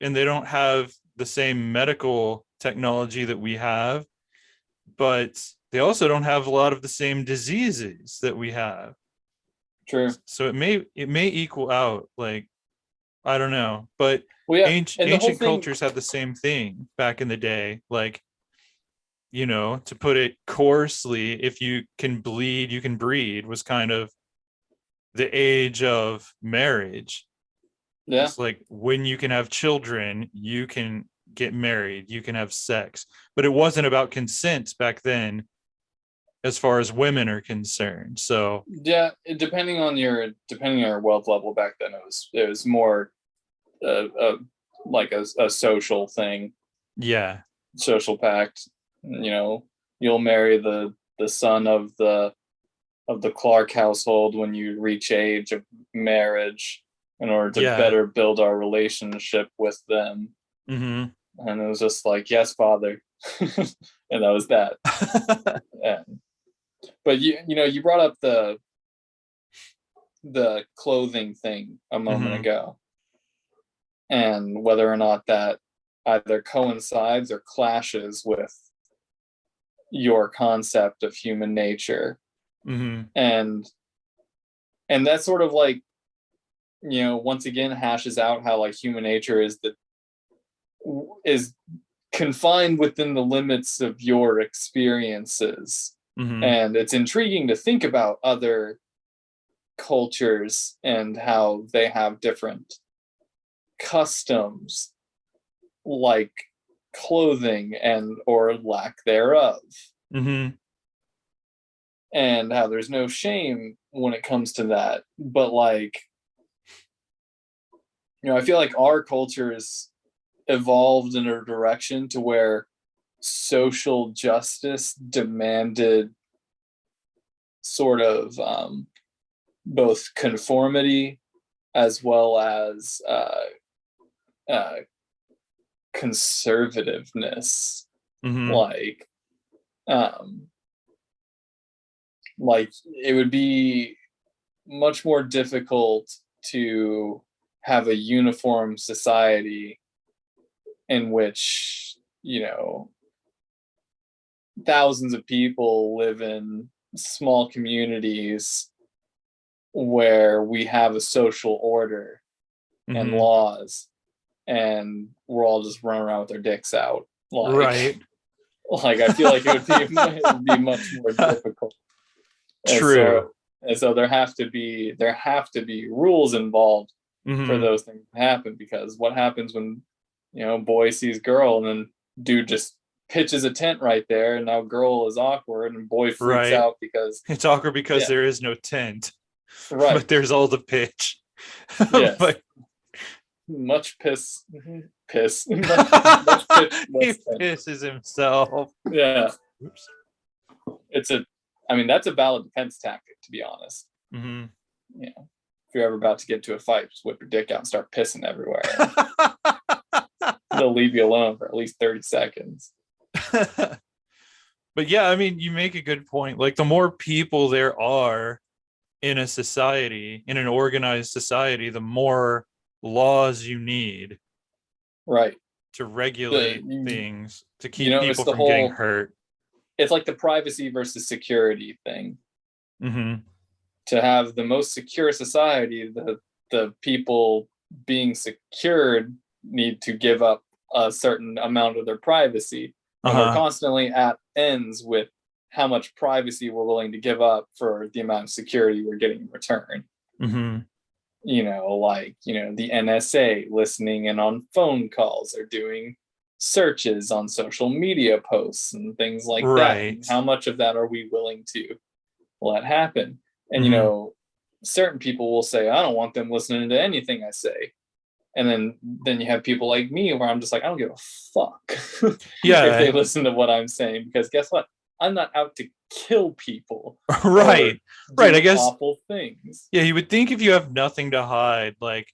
And they don't have the same medical technology that we have, but they also don't have a lot of the same diseases that we have. True. So it may equal out. Like, I don't know, but ancient cultures had the same thing back in the day. Like, to put it coarsely, if you can bleed, you can breed, was kind of the age of marriage. Yeah. It's like when you can have children, you can get married, you can have sex. But it wasn't about consent back then as far as women are concerned. So yeah, depending on your wealth level back then, it was more like a social thing. Yeah. Social pact. You'll marry the son of the Clark household when you reach age of marriage in order to better build our relationship with them. Mm-hmm. And it was just like, yes, father. And that was that. But you brought up the clothing thing a moment ago, and whether or not that either coincides or clashes with your concept of human nature. And that sort of like, once again hashes out how like human nature is confined within the limits of your experiences. And it's intriguing to think about other cultures and how they have different customs, like clothing and or lack thereof. And how there's no shame when it comes to that. But like, I feel like our cultures evolved in a direction to where social justice demanded sort of both conformity as well as uh, conservativeness. Hmm. Um, like it would be much more difficult to have a uniform society in which, you know, thousands of people live in small communities where we have a social order and Hmm. laws, and we're all just running around with our dicks out. Right. Like I feel like it would be much more difficult. And True. so there have to be rules involved for Hmm. those things to happen, because what happens when, you know, boy sees girl and then dude just pitches a tent right there, and now girl is awkward and boy freaks Right. out because, It's awkward because yeah, there is no tent, but right, there's all the pitch. yes, But much piss, much pitch, he less tent. pisses himself. Yeah, Oops. it's a, I mean, that's a valid defense tactic, to be honest. Hmm. Yeah, if you're ever about to get to a fight, just whip your dick out and start pissing everywhere, and they'll leave you alone for at least 30 seconds. But yeah, I mean, you make a good point. Like the more people there are in a society, in an organized society, the more laws you need Right. to The regulate things to you keep know, it's people the from getting whole, hurt. it's like the privacy versus security thing. Hmm. To have the most secure society, the people being secured need to give up a certain amount of their privacy, and we're Uh-huh. constantly at ends with how much privacy we're willing to give up for the amount of security we're getting in return. Hmm. You know, like, you know, the NSA listening in on phone calls or doing searches on social media posts and things like that. Right. And how much of that are we willing to let happen? And, you Hmm. know, certain people will say, I don't want them listening to anything I say. And then you have people like me where I'm just like, I don't give a fuck if they Yeah. listen to what I'm saying, because guess what? I'm not out to kill people or Right. Right. I do guess, awful things. yeah, you would think if you have nothing to hide, like,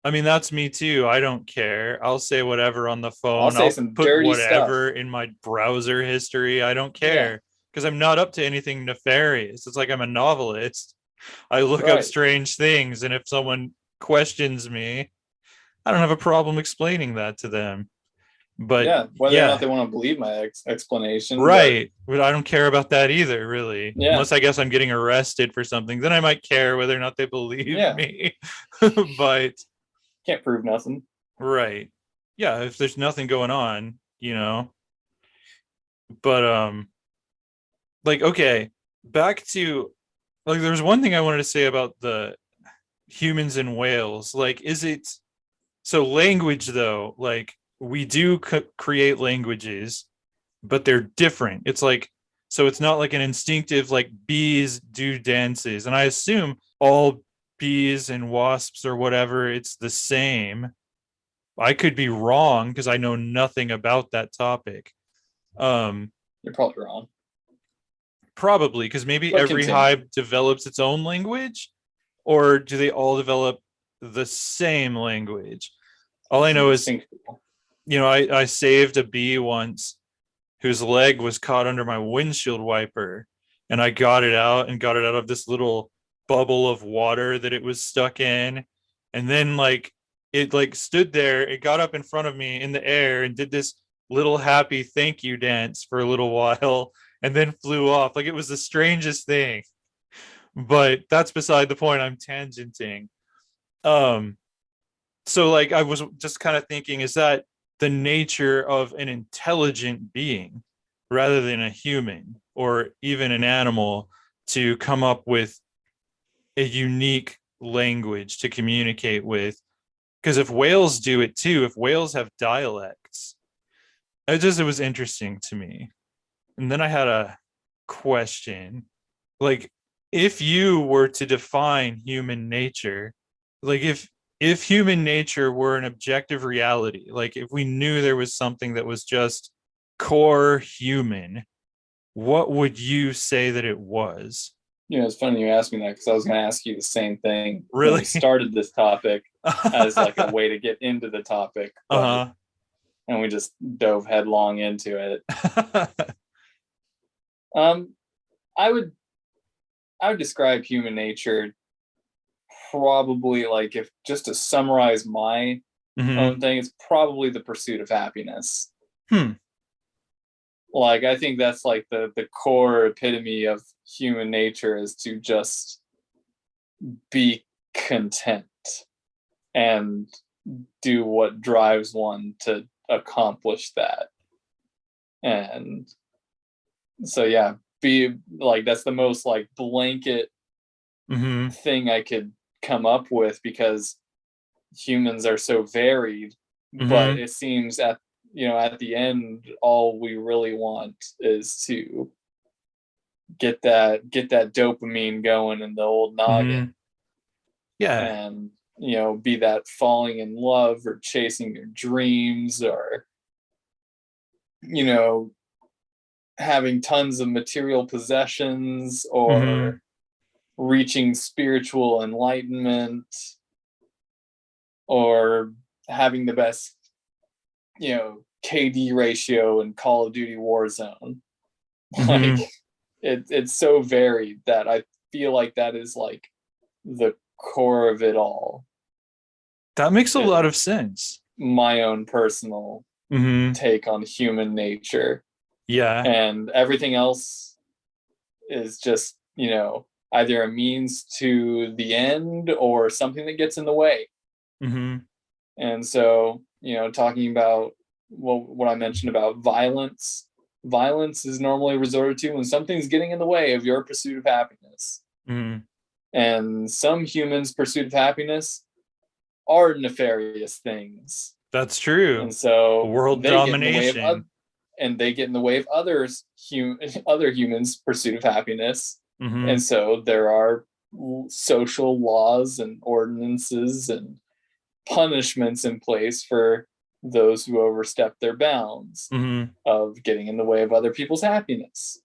I mean, that's me too. I don't care. I'll say whatever on the I'll phone. say I'll some put dirty stuff. whatever in my browser history. I don't Yeah, care because I'm not up to anything nefarious. It's like I'm a novelist. I look up right. strange things, and if someone questions me, I don't have a problem explaining that to them. But Yeah, whether or not yeah, they want to believe my explanation, but right. But I don't care about that either, really. yeah, Unless I guess I'm getting arrested for something, then I might care whether or not they believe yeah, me. But can't prove nothing. right. Yeah, if there's nothing going on, but like okay, back to like there's one thing I wanted to say about the humans in Wales. Like is it so language though, like we do create languages, but they're different. It's like so it's not like an instinctive like bees do dances. And I assume all bees and wasps or whatever, it's the same. I could be wrong because I know nothing about that topic. Um, You're probably wrong, Probably because maybe but every continue. hive develops its own language, or do they all develop the same language? All I Some know is, distinct people. I saved a bee once whose leg was caught under my windshield wiper, and I got it out and got it out of this little bubble of water that it was stuck in, and then like it like stood there, it got up in front of me in the air and did this little happy thank you dance for a little while and then flew off. Like it was the strangest thing, but that's beside the point. I'm tangenting. um so like I was just kind of thinking, is that the nature of an intelligent being rather than a human or even an animal to come up with a unique language to communicate with? Because if whales do it too, if whales have dialects, it was interesting to me. And then I had a question, like if you were to define human nature, like if human nature were an objective reality, like if we knew there was something that was just core human, what would you say that it was? it's funny you asked me that, because I was going to ask you the same thing when Really? we started this topic as like a way to get into the topic, Uh-huh. and we just dove headlong into it. I would describe human nature probably, like, if just to summarize my own thing, it's probably the pursuit of happiness. Like, I think that's like the core epitome of human nature, is to just be content and do what drives one to accomplish that. And so, yeah, be like, that's the most like blanket thing I could come up with, because humans are so varied. But it seems at the end, all we really want is to get that dopamine going in the old noggin. Yeah. And be that falling in love, or chasing your dreams, or having tons of material possessions, or reaching spiritual enlightenment, or having the best KD ratio in Call of Duty Warzone. Like, it's so varied that I feel like that is like the core of it all. That makes a lot of sense. My own personal take on human nature. Yeah. And everything else is just, either a means to the end, or something that gets in the way. And so, talking about what I mentioned about violence is normally resorted to when something's getting in the way of your pursuit of happiness. And some humans' pursuit of happiness are nefarious things. That's true. And so world domination. They get in the way of other humans' pursuit of happiness. And so there are social laws and ordinances and punishments in place for those who overstep their bounds of getting in the way of other people's happiness.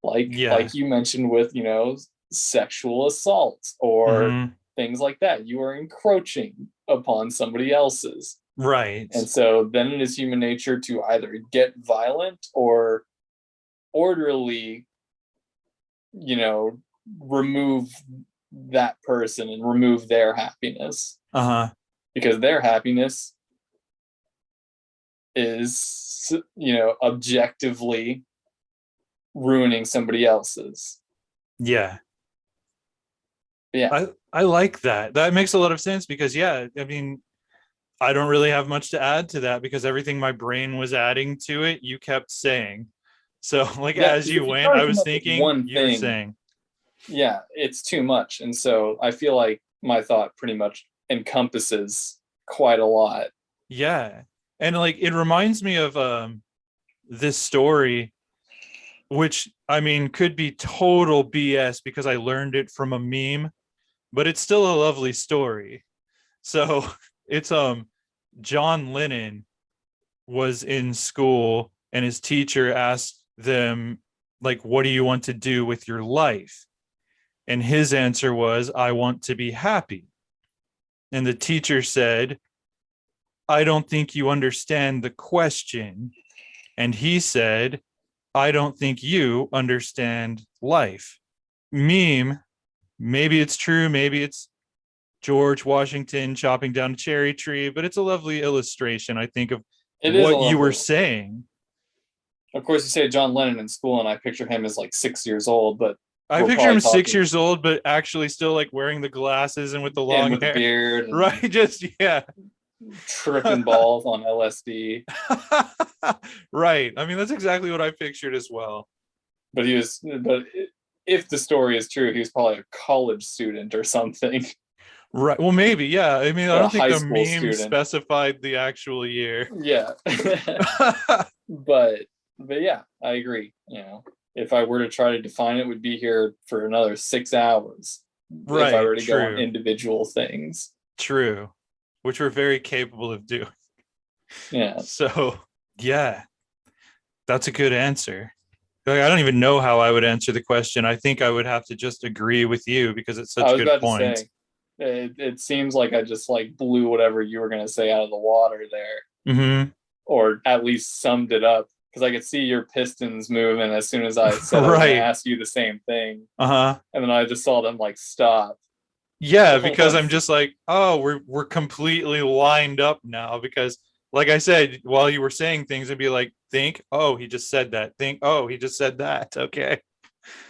Like you mentioned with, sexual assaults or things like that. You are encroaching upon somebody else's. Right. And so then it is human nature to either get violent or orderly, remove that person and remove their happiness. Because their happiness is, objectively ruining somebody else's. Yeah. Yeah. I like that. That makes a lot of sense, because I mean, I don't really have much to add to that, because everything my brain was adding to it, you kept saying. So like, as you went, I was thinking one you were thing, saying. Yeah, it's too much. And so I feel like my thought pretty much encompasses quite a lot. Yeah. And like, it reminds me of this story, which I mean could be total BS because I learned it from a meme, but it's still a lovely story. So it's John Lennon was in school, and his teacher asked them, like, what do you want to do with your life? And his answer was, I want to be happy. And the teacher said, I don't think you understand the question. And he said, I don't think you understand life. Meme, maybe it's true, maybe it's George Washington chopping down a cherry tree, but it's a lovely illustration, I think, of what you were saying. Of course, you say John Lennon in school, and I picture him as like 6 years old, but I picture him 6 years old, but actually still like wearing the glasses and with the long hair, the beard, right? Just tripping balls on LSD. Right. I mean, that's exactly what I pictured as well. But if the story is true, he was probably a college student or something. Right. Well, maybe. Yeah. I mean, I don't think the meme student specified the actual year. Yeah. But yeah, I agree. If I were to try to define it, we'd be here for another 6 hours. Right. If I were to go on individual things. True. Which we're very capable of doing. Yeah. So, yeah, that's a good answer. Like, I don't even know how I would answer the question. I think I would have to just agree with you because it's I such was good about to points. say, it seems like I just like blew whatever you were going to say out of the water there, Mm-hmm. or at least summed it up, because I could see your pistons moving as soon as I said I was going to Right. ask you the same thing. Uh-huh. And then I just saw them like stop. Yeah, So because I'm just like, oh, we're completely lined up now. Because like I said, while you were saying things, I'd be like, think, oh, he just said that. Think, oh, he just said that. Okay.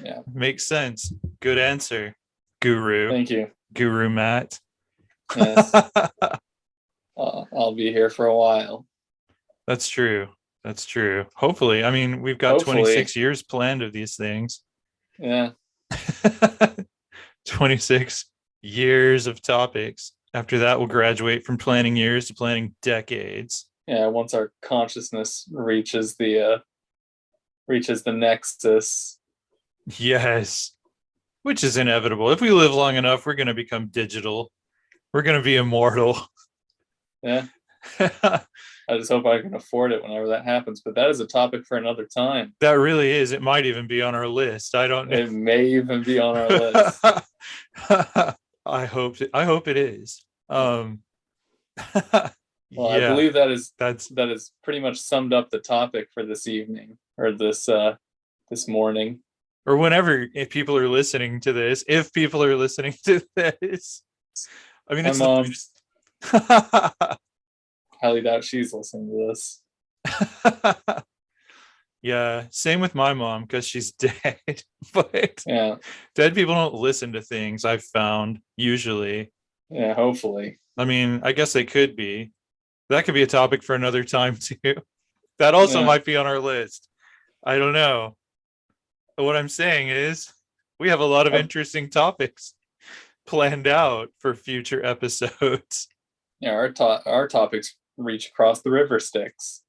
yeah, Makes sense. Good answer. Guru. thank you. Guru Matt. Yes, I'll be here for a while. That's true. That's true. Hopefully. I mean, we've got Hopefully, 26 years planned of these things. yeah. 26 years of topics. After that, we'll graduate from planning years to planning decades. Yeah, once our consciousness reaches the nexus. Yes, which is inevitable. If we live long enough, we're going to become digital. We're going to be immortal. Yeah, I just hope I can afford it whenever that happens. But that is a topic for another time. That really is. It might even be on our list. I don't know. It may even be on our list. I hope it is. Well, I Yeah, believe that's that is pretty much summed up the topic for this evening, or this morning. or whenever, if people are listening to this, if people are listening to this. I mean, My it's mom, the highly doubt she's listening to this. Yeah, same with my mom because she's dead. But Yeah, dead people don't listen to things, I've found, usually. yeah. Hopefully, I mean, I guess they could be. That could be a topic for another time too. That also yeah. might be on our list. I don't know. But what I'm saying is we have a lot of Our, interesting topics planned out for future episodes. yeah, our topics reach across the river Styx.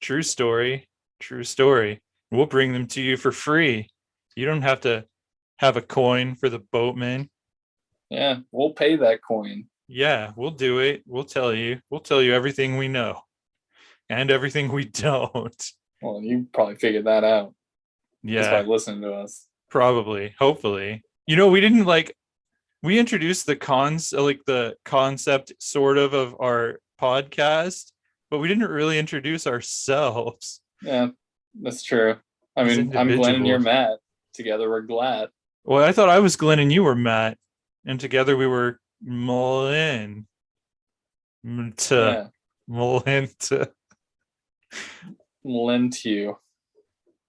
True story. True story. We'll bring them to you for free. You don't have to have a coin for the boatman. Yeah, we'll pay that coin. Yeah, we'll do it. We'll tell you. We'll tell you everything we know and everything we don't. Well, you probably figured that out just by Yeah, listening to us. probably. Hopefully. We didn't we introduced the concept sort of our podcast, but we didn't really introduce ourselves Yeah, that's true. I as mean, I'm Glenn and you're individuals. Matt. Together we're glad. Well, I thought I was Glenn and you were Matt, and together we were Mullen. To Yeah, Mullen to lent you.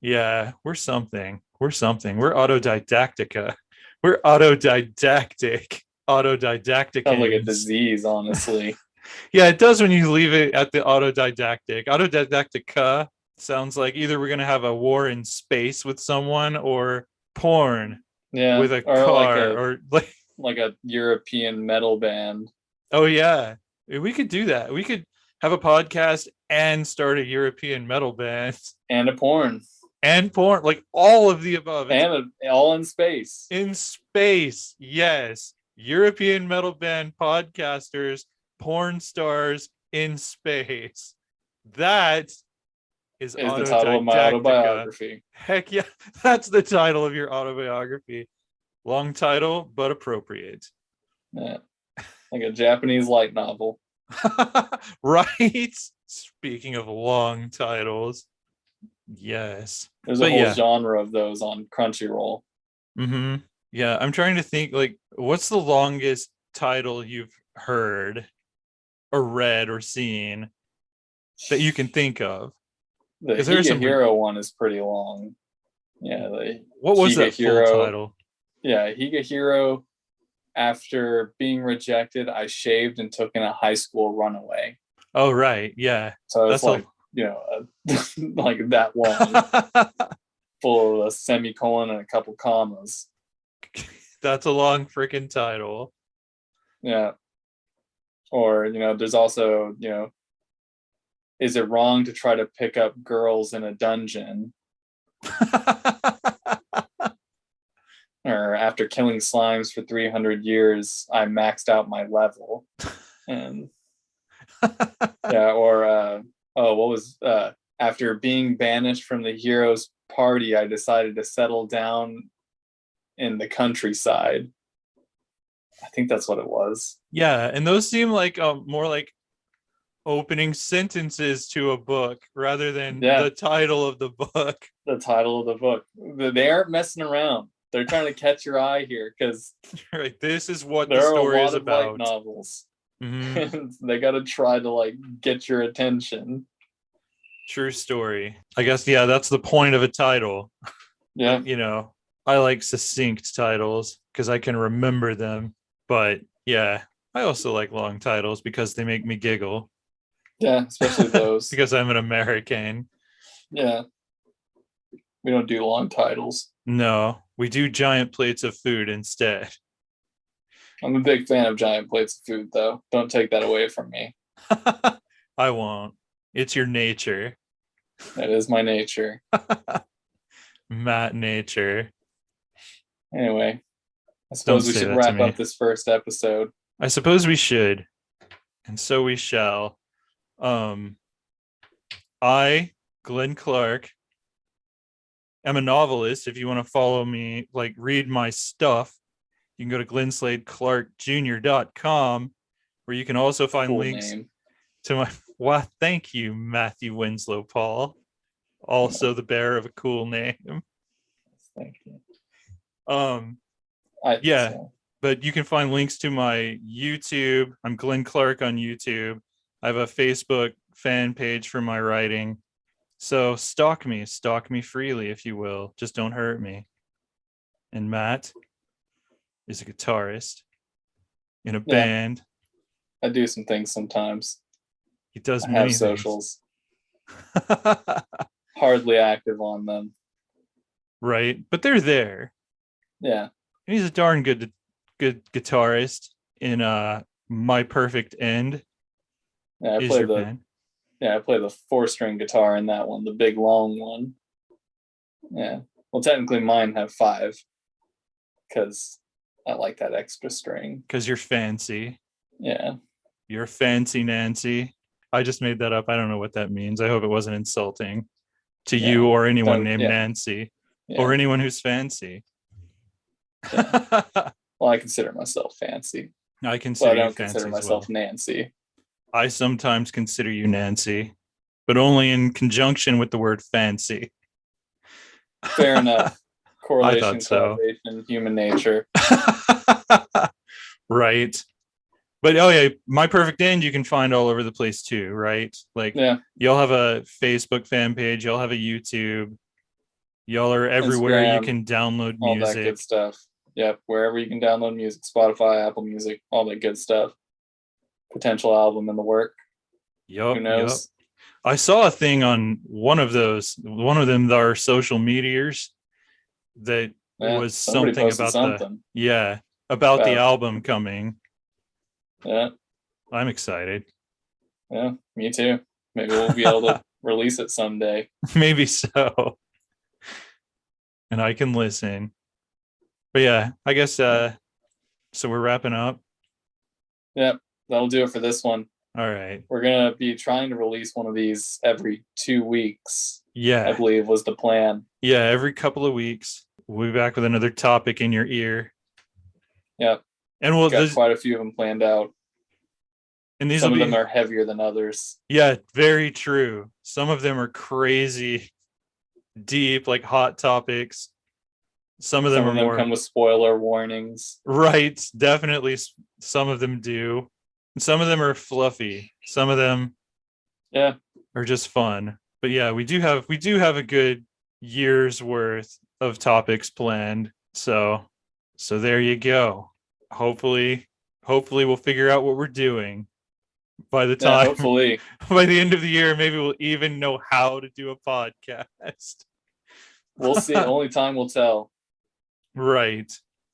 Yeah, we're something. We're something. We're Autodidactica. We're autodidactic. Sounds like a Autodidacticans. disease, honestly. Yeah, it does when you leave it at the autodidactic. Autodidactica sounds like either we're gonna have a war in space with someone or porn Yeah, with a or car or like like a European metal band. oh yeah. We could do that. We could have a podcast and start a European metal band And a porn. and porn, like all of the above. It's All in space. in space. Yes. European metal band podcasters, porn stars in space. That is Is the title of my Autodidactica. autobiography. Heck yeah. That's the title of your autobiography. Long title, but appropriate. Yeah. Like a Japanese light novel. Right? Speaking of long titles. Yes. There's a But whole yeah. genre of those on Crunchyroll. Mm-hmm. Yeah, I'm trying to think what's the longest title you've heard or read or seen that you can think of? The Because there's some Higehiro one is pretty long. Yeah, the what was that full Higehiro. title? Yeah, Higehiro. After being rejected, I shaved and took in a high school runaway. Oh right, yeah. So it's That's like, like that long, full of a semicolon and a couple commas. that's a long freaking title. Yeah. Or, there's also, is it wrong to try to pick up girls in a dungeon? Or after killing slimes for 300 years, I maxed out my level. And yeah, or what was after being banished from the hero's party, I decided to settle down in the countryside. I think that's what it was. Yeah, and those seem like more like opening sentences to a book rather than the title of the book. The title of the book. They aren't messing around. They're trying to catch your eye here because right, this is what there the are story a lot is of about. light novels. Mm-hmm. And they got to try to like get your attention. True story. I guess, yeah, that's the point of a title. Yeah. But, you know, I like succinct titles because I can remember them. But yeah, I also like long titles because they make me giggle. Yeah, especially those. Because I'm an American. Yeah. We don't do long titles. No, we do giant plates of food instead. I'm a big fan of giant plates of food, though. Don't take that away from me. I won't. It's your nature. That is my nature. Matt nature. Anyway, I suppose we should wrap up this first episode. I suppose we should. And so we shall. I, Glenn Clark, am a novelist. If you want to follow me, like read my stuff, you can go to glensladeClarkJr.com, where you can also find links to my. Well, thank you, Matthew Winslow Paul. Also the bearer of a cool name. Thank you. But you can find links to my YouTube. I'm Glenn Clark on YouTube. I have a Facebook fan page for my writing. So stalk me freely, if you will. Just don't hurt me. And Matt is a guitarist in a band. I do some things sometimes. He does I many have socials. Hardly active on them. Right, but they're there. Yeah. And he's a darn good guitarist in My Perfect End. Yeah, I play the 4-string guitar in that one, the big long one. Yeah. Well, technically mine have 5 because I like that extra string. Because you're fancy. Yeah. You're fancy Nancy. I just made that up. I don't know what that means. I hope it wasn't insulting to you or anyone named Nancy or anyone who's fancy. Yeah. Well, I consider myself fancy. I consider don't consider myself Nancy. I sometimes consider you Nancy, but only in conjunction with the word fancy. Fair enough. Correlation, causation, human nature. Right. But My Perfect End you can find all over the place too, right? Like you'll have a Facebook fan page, you'll have a YouTube, y'all are everywhere. Instagram, you can download music. All that good stuff. Yep, wherever you can download music, Spotify, Apple Music, all that good stuff. Potential album in the work. Yep. Who knows? Yep. I saw a thing on one of them are social meteors that was something about about the album coming. Yeah. I'm excited. Yeah, me too. Maybe we'll be able to release it someday. Maybe so. And I can listen. But yeah, I guess so we're wrapping up. Yep, that'll do it for this one. All right. We're going to be trying to release one of these every 2 weeks. Yeah. I believe was the plan. Yeah, every couple of weeks. We'll be back with another topic in your ear. Yep. And we'll got quite a few of them planned out. And some of them are heavier than others. Yeah, very true. Some of them are crazy deep, like hot topics. Some of them come with spoiler warnings. Right, definitely. Some of them do. Some of them are fluffy. Some of them are just fun. But yeah, we do have a good year's worth of topics planned. So there you go. Hopefully we'll figure out what we're doing by the time. Hopefully by the end of the year, maybe we'll even know how to do a podcast. We'll see. Only time will tell. Right.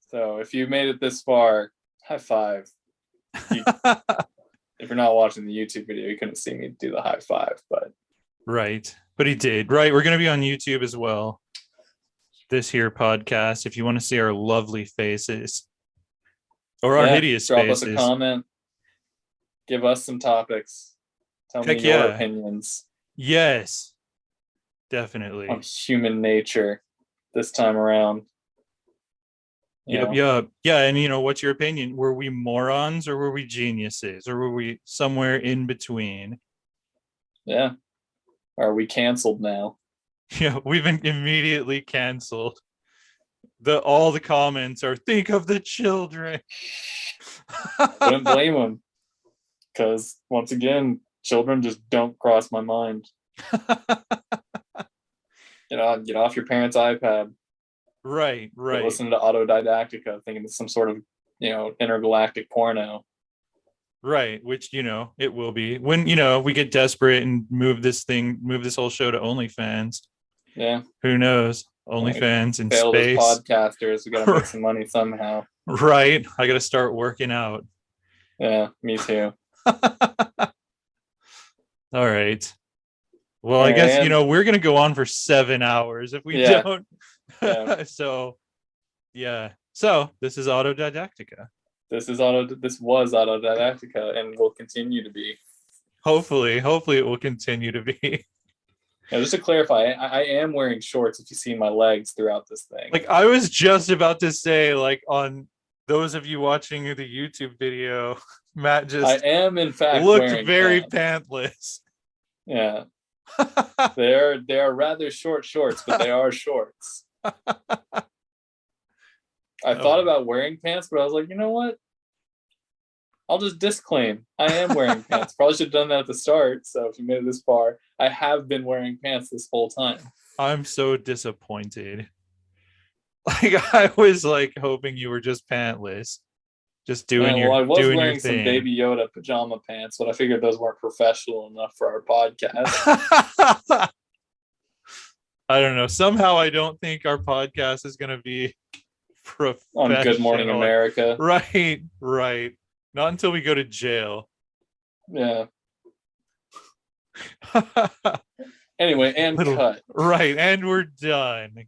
So if you made it this far, high five. If you're not watching the YouTube video, you couldn't see me do the high five, but right. But he did. Right. We're going to be on YouTube as well. This here podcast. If you want to see our lovely faces or our hideous faces, drop us a comment. Give us some topics. Tell me your opinions. Yes. Definitely. on human nature this time around. You Yep, know? yep. Yeah, and what's your opinion? Were we morons or were we geniuses or were we somewhere in between? Yeah. Are we canceled now? Yeah, we've been immediately canceled. All the comments are think of the children. Wouldn't blame them, because once again, children just don't cross my mind. Get off your parents' iPad. Right, Quit right, listening to Autodidactica, thinking it's some sort of intergalactic porno. right. Which it will be when we get desperate and move this whole show to OnlyFans. Yeah. Who knows? Like, OnlyFans in failed as space. podcasters. We got to make some money somehow. Right. I got to start working out. Yeah, me too. All right. Well, All I right, guess and we're gonna go on for 7 hours if we yeah, don't. yeah. So yeah. So this is Autodidactica. This was Autodidactica, and will continue to be. Hopefully it will continue to be. Now, just to clarify, I am wearing shorts if you see my legs throughout this thing. Like I was just about to say, like on those of you watching the YouTube video, Matt I just am in fact looked wearing very pants. pantless. Yeah, they are rather short shorts, but they are shorts. I thought about wearing pants, but I was like, you know what? I'll just disclaim I am wearing pants. Probably should have done that at the start. So if you made it this far, I have been wearing pants this whole time. I'm so disappointed. Like I was like hoping you were just pantless, just doing I was your wearing some thing. Baby Yoda pajama pants, but I figured those weren't professional enough for our podcast. I don't know. Somehow I don't think our podcast is going to be professional. On Good Morning America. Right, right. Not until we go to jail. Yeah. Anyway, and cut. Right, and we're done.